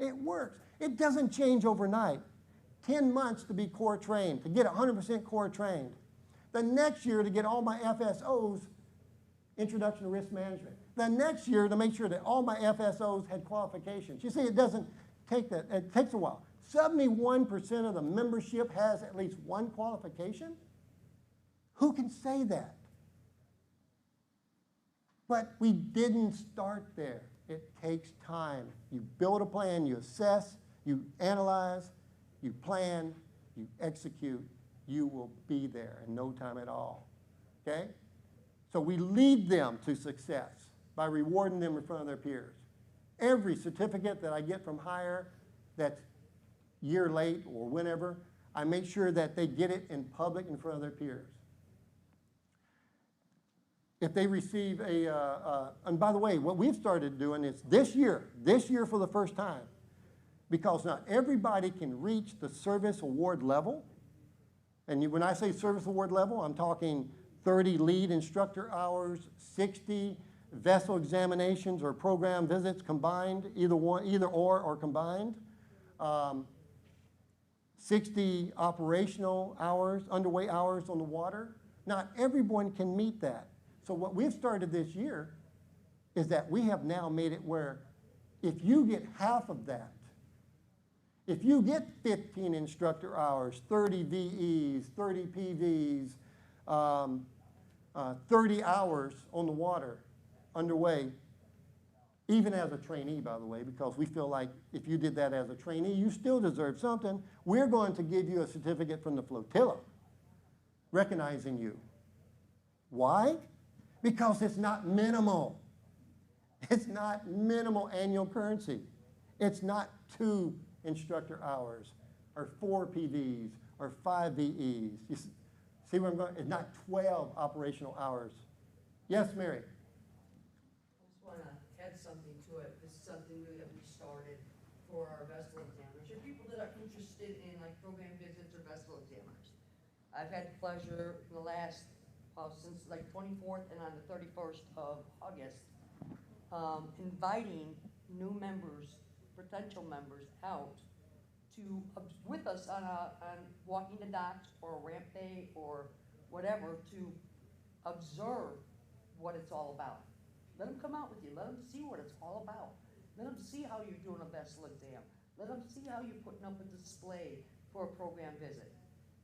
It works. It doesn't change overnight. 10 months to be core trained, to get 100% core trained. The next year to get all my FSOs, Introduction to Risk Management. The next year to make sure that all my FSOs had qualifications. You see, it doesn't take that. It takes a while. 71% of the membership has at least 1 qualification. Who can say that? But we didn't start there. It takes time. You build a plan, you assess, you analyze, you plan, you execute. You will be there in no time at all. Okay? So we lead them to success by rewarding them in front of their peers. Every certificate that I get from hire that's year late or whenever, I make sure that they get it in public in front of their peers. If they receive and by the way, what we've started doing is this year for the first time, because not everybody can reach the service award level. And when I say service award level, I'm talking 30 lead instructor hours, 60 vessel examinations or program visits combined, either or combined, 60 operational hours, underway hours on the water. Not everyone can meet that. So what we've started this year is that we have now made it where if you get half of that, if you get 15 instructor hours, 30 VEs, 30 PVs, 30 hours on the water underway, even as a trainee, by the way, because we feel like if you did that as a trainee, you still deserve something. We're going to give you a certificate from the flotilla recognizing you. Why? Because it's not minimal. It's not minimal annual currency. It's not 2 instructor hours or 4 PVs or 5 VEs. You see where I'm going? It's not 12 operational hours. Yes, Mary? I just want to add something to it. This is something new that we started for our vessel examiners, or people that are interested in like program visits or vessel examiners. I've had the pleasure in the last, since like 24th and on the 31st of August, inviting new members, potential members out to, with us on walking the docks or a ramp day or whatever, to observe what it's all about. Let them come out with you. Let them see what it's all about. Let them see how you're doing a vessel exam. Let them see how you're putting up a display for a program visit.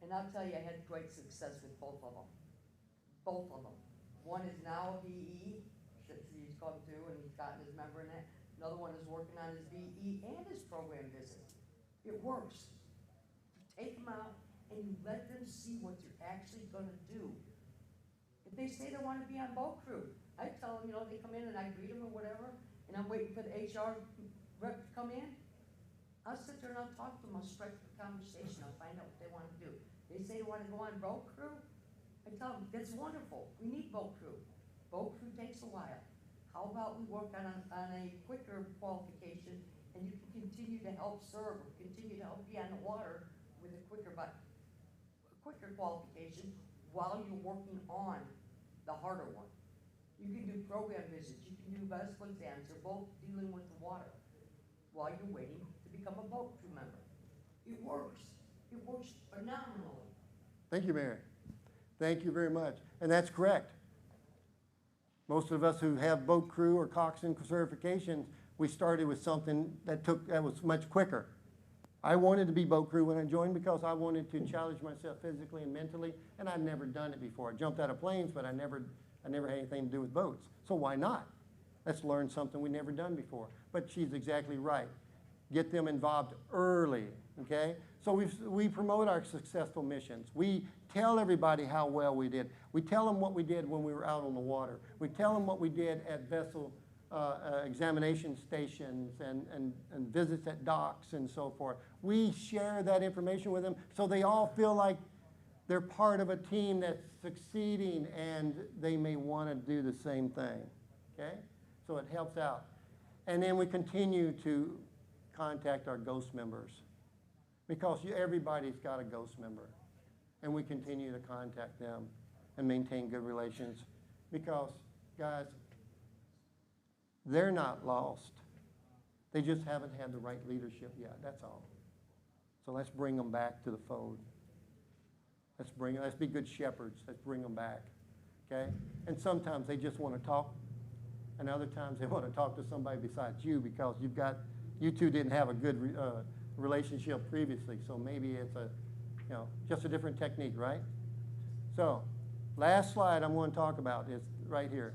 And I'll tell you, I had great success with both of them. Both of them. One is now a VE that he's come through and he's gotten his member in it. Another one is working on his VE and his program visit. It works. You take them out and you let them see what you're actually going to do. If they say they want to be on boat crew, I tell them, you know, they come in and I greet them or whatever, and I'm waiting for the HR rep to come in. I'll sit there and I'll talk to them. I'll strike the conversation. I'll find out what they want to do. They say they want to go on boat crew. I tell them, that's wonderful. We need boat crew. Boat crew takes a while. How about we work on a quicker qualification, and you can continue to help serve or continue to help be on the water with a quicker qualification while you're working on the harder one. You can do program visits. You can do vessel exams. They're both dealing with the water while you're waiting to become a boat crew member. It works. It works phenomenally. Thank you, Mary. Thank you very much. And that's correct. Most of us who have boat crew or coxswain certifications, we started with something that was much quicker. I wanted to be boat crew when I joined because I wanted to challenge myself physically and mentally, and I'd never done it before. I jumped out of planes, but I never had anything to do with boats. So why not? Let's learn something we've never done before. But she's exactly right. Get them involved early, okay? So we promote our successful missions. We tell everybody how well we did. We tell them what we did when we were out on the water. We tell them what we did at vessel examination stations and visits at docks and so forth. We share that information with them so they all feel like they're part of a team that's succeeding and they may want to do the same thing, okay? So it helps out. And then we continue to contact our ghost members because everybody's got a ghost member. And we continue to contact them and maintain good relations because, guys, they're not lost. They just haven't had the right leadership yet, that's all. So let's bring them back to the fold. Let's be good shepherds. Let's bring them back, okay? And sometimes they just want to talk, and other times they want to talk to somebody besides you because you two didn't have a good relationship previously, so maybe it's just a different technique, right? So, last slide I'm going to talk about is right here.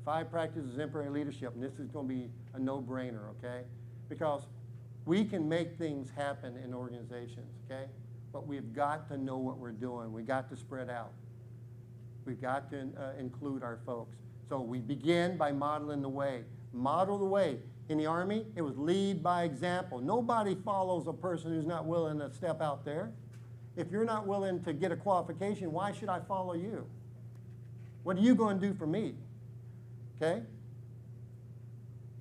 5 practices of exemplary leadership, and this is going to be a no-brainer, okay? Because we can make things happen in organizations, okay? But we've got to know what we're doing. We've got to spread out. We've got to include our folks. So we begin by modeling the way. Model the way. In the Army, it was lead by example. Nobody follows a person who's not willing to step out there. If you're not willing to get a qualification, why should I follow you? What are you going to do for me? Okay?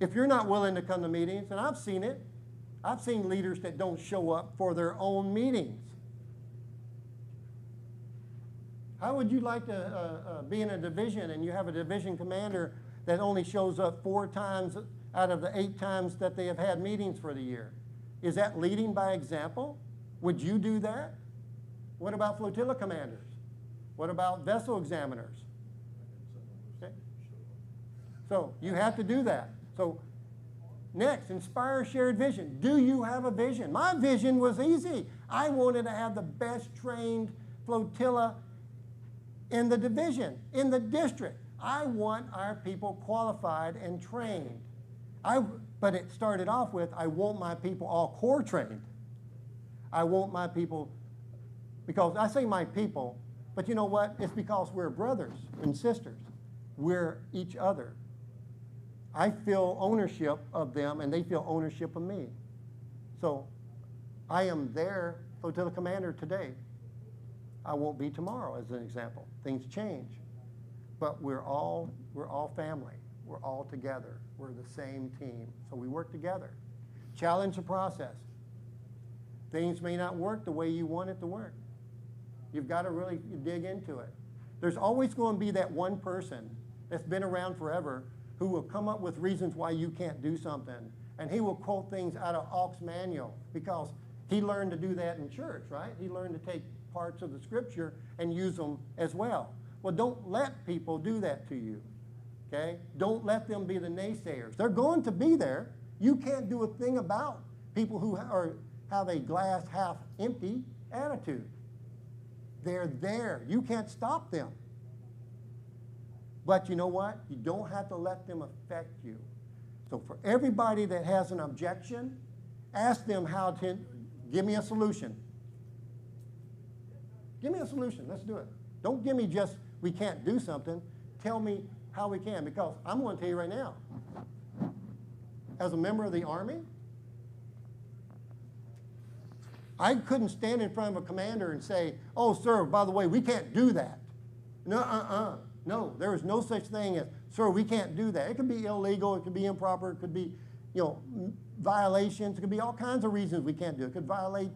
If you're not willing to come to meetings, and I've seen it, I've seen leaders that don't show up for their own meetings. How would you like to be in a division and you have a division commander that only shows up 4 times out of the 8 times that they have had meetings for the year? Is that leading by example? Would you do that? What about flotilla commanders? What about vessel examiners? Okay. So you have to do that. So next, inspire shared vision. Do you have a vision? My vision was easy. I wanted to have the best trained flotilla in the division, in the district. I want our people qualified and trained. But it started off with, I want my people all Corps trained. I want my people, because I say my people, but you know what? It's because we're brothers and sisters. We're each other. I feel ownership of them and they feel ownership of me. So I am their flotilla commander today. I won't be tomorrow, as an example. Things change. But we're all family. We're all together. We're the same team. So we work together. Challenge the process. Things may not work the way you want it to work. You've got to really dig into it. There's always going to be that one person that's been around forever who will come up with reasons why you can't do something. And he will quote things out of Auck's manual because he learned to do that in church, right? He learned to take parts of the scripture and use them as well. Well, don't let people do that to you, okay? Don't let them be the naysayers. They're going to be there. You can't do a thing about people who have a glass half empty attitude. They're there. You can't stop them. But you know what? You don't have to let them affect you. So for everybody that has an objection, ask them how to give me a solution. Give me a solution. Let's do it. Don't give me just, we can't do something. Tell me how we can. Because I'm going to tell you right now, as a member of the Army, I couldn't stand in front of a commander and say, oh, sir, by the way, we can't do that. No, no, there is no such thing as, sir, we can't do that. It could be illegal. It could be improper. It could be, violations. It could be all kinds of reasons we can't do it. It could violate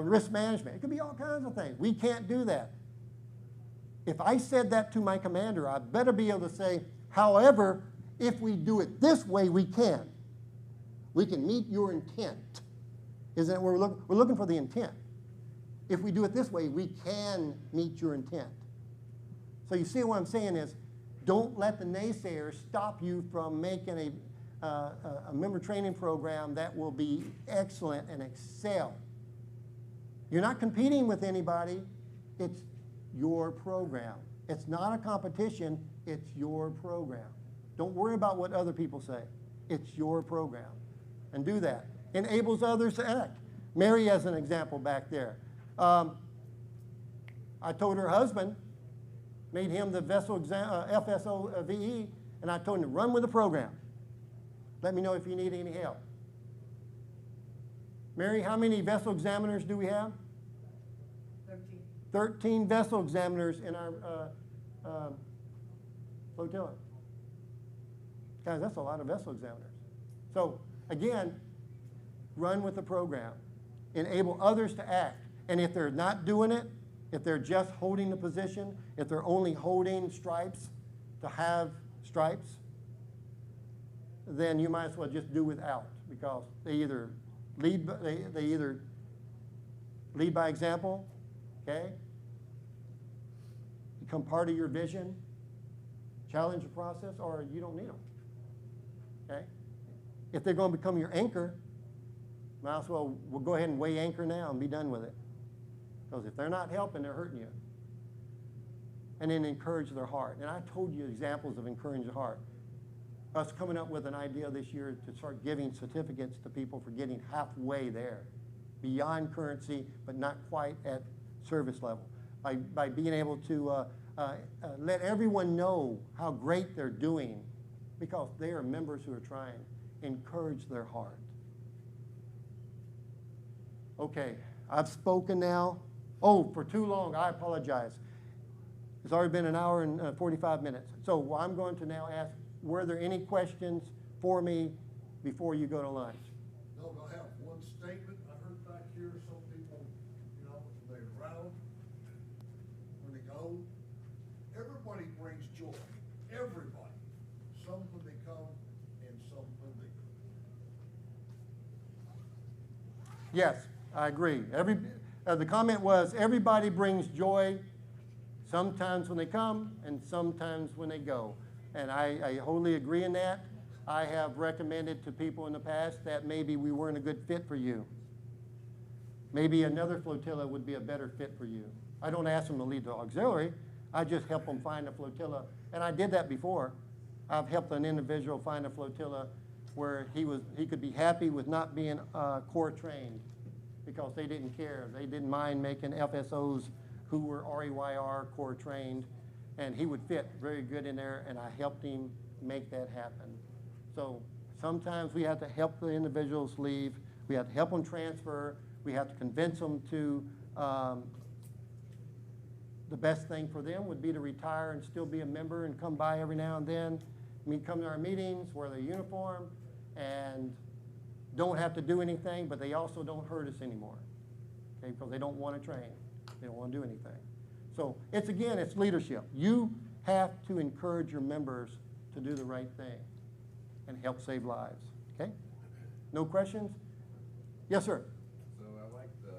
risk management. It could be all kinds of things. We can't do that. If I said that to my commander, I better be able to say, however, if we do it this way, we can. We can meet your intent. Isn't it? We're looking for the intent. If we do it this way, we can meet your intent. So you see what I'm saying is, don't let the naysayers stop you from making a member training program that will be excellent and excel. You're not competing with anybody. It's your program. It's not a competition. It's your program. Don't worry about what other people say. It's your program. And do that. Enables others to act. Mary, as an example back there. I told her husband, made him the FSO VE, and I told him to run with the program. Let me know if you need any help. Mary, how many vessel examiners do we have? 13. 13 vessel examiners in our flotilla. Guys, that's a lot of vessel examiners. So, again, run with the program. Enable others to act. And if they're not doing it, if they're just holding the position, if they're only holding stripes to have stripes, then you might as well just do without, because they either lead by example, okay? Become part of your vision, challenge the process, or you don't need them, okay? If they're going to become your anchor, might as well we'll go ahead and weigh anchor now and be done with it. Because if they're not helping, they're hurting you. And then encourage their heart. And I told you examples of encouraging the heart. Us coming up with an idea this year to start giving certificates to people for getting halfway there, beyond currency, but not quite at service level. By being able to let everyone know how great they're doing, because they are members who are trying. Encourage their heart. Okay, I've spoken now. Oh, for too long, I apologize. It's already been an hour and 45 minutes. So I'm going to now ask, were there any questions for me before you go to lunch? No, I have one statement I heard back here. Some people, you know, they rattle when they go. Everybody brings joy. Everybody. Some when they come and some when they go. Yes, I agree. The comment was, everybody brings joy, sometimes when they come and sometimes when they go. And I wholly agree in that. I have recommended to people in the past that maybe we weren't a good fit for you. Maybe another flotilla would be a better fit for you. I don't ask them to lead the auxiliary. I just help them find a flotilla. And I did that before. I've helped an individual find a flotilla where he could be happy with not being core trained, because they didn't care. They didn't mind making FSOs who were REYR core trained, and he would fit very good in there, and I helped him make that happen. So sometimes we have to help the individuals leave. We have to help them transfer. We have to convince them to, the best thing for them would be to retire and still be a member and come by every now and then. Come to our meetings, wear their uniform, and don't have to do anything, but they also don't hurt us anymore, okay, because they don't want to train. They don't want to do anything. So it's leadership. You have to encourage your members to do the right thing and help save lives, okay? No questions? Yes, sir. So I like the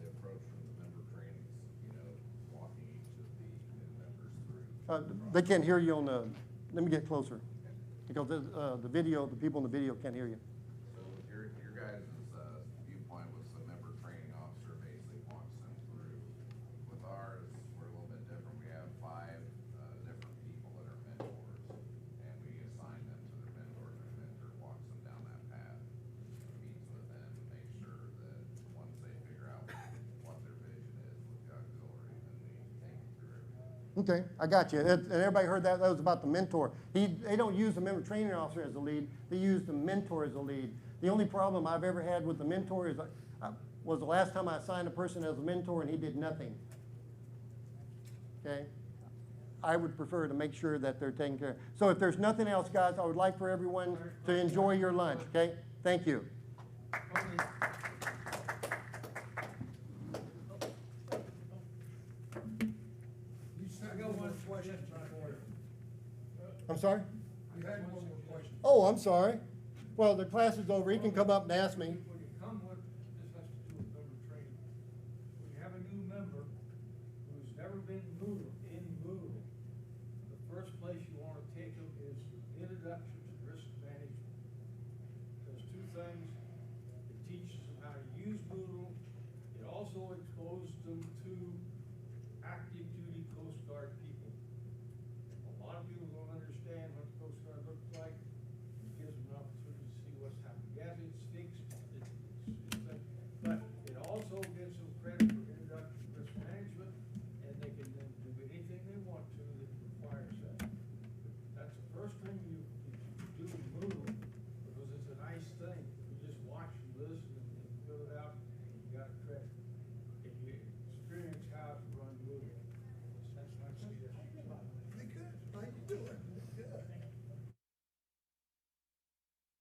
approach from the member trainings, you know, walking each of the new members through. They can't hear you on the, let me get closer, because the video, the people in the video can't hear you. So with your guys' viewpoint was the member training officer basically walks them through. With ours, we're a little bit different. We have 5 different people that are mentors, and we assign them to their mentors, and the mentor walks them down that path, meets with them, and makes sure that once they figure out what their vision is with the auxiliary, then we take them through everything. Okay, I got you. And everybody heard that? That was about the mentor. They don't use the member training officer as the lead. They use the mentor as the lead. The only problem I've ever had with the mentor is was the last time I assigned a person as a mentor and he did nothing. Okay? I would prefer to make sure that they're taken care of. So if there's nothing else, guys, I would like for everyone to enjoy your lunch, okay? Thank you. You said one more question before. I'm sorry? You had one more question. Oh, I'm sorry. Well, the class is over. He can come up and ask me. When you come, what, just member who's never been moving, the first place you wanna take them is introduction to risk management. There's two things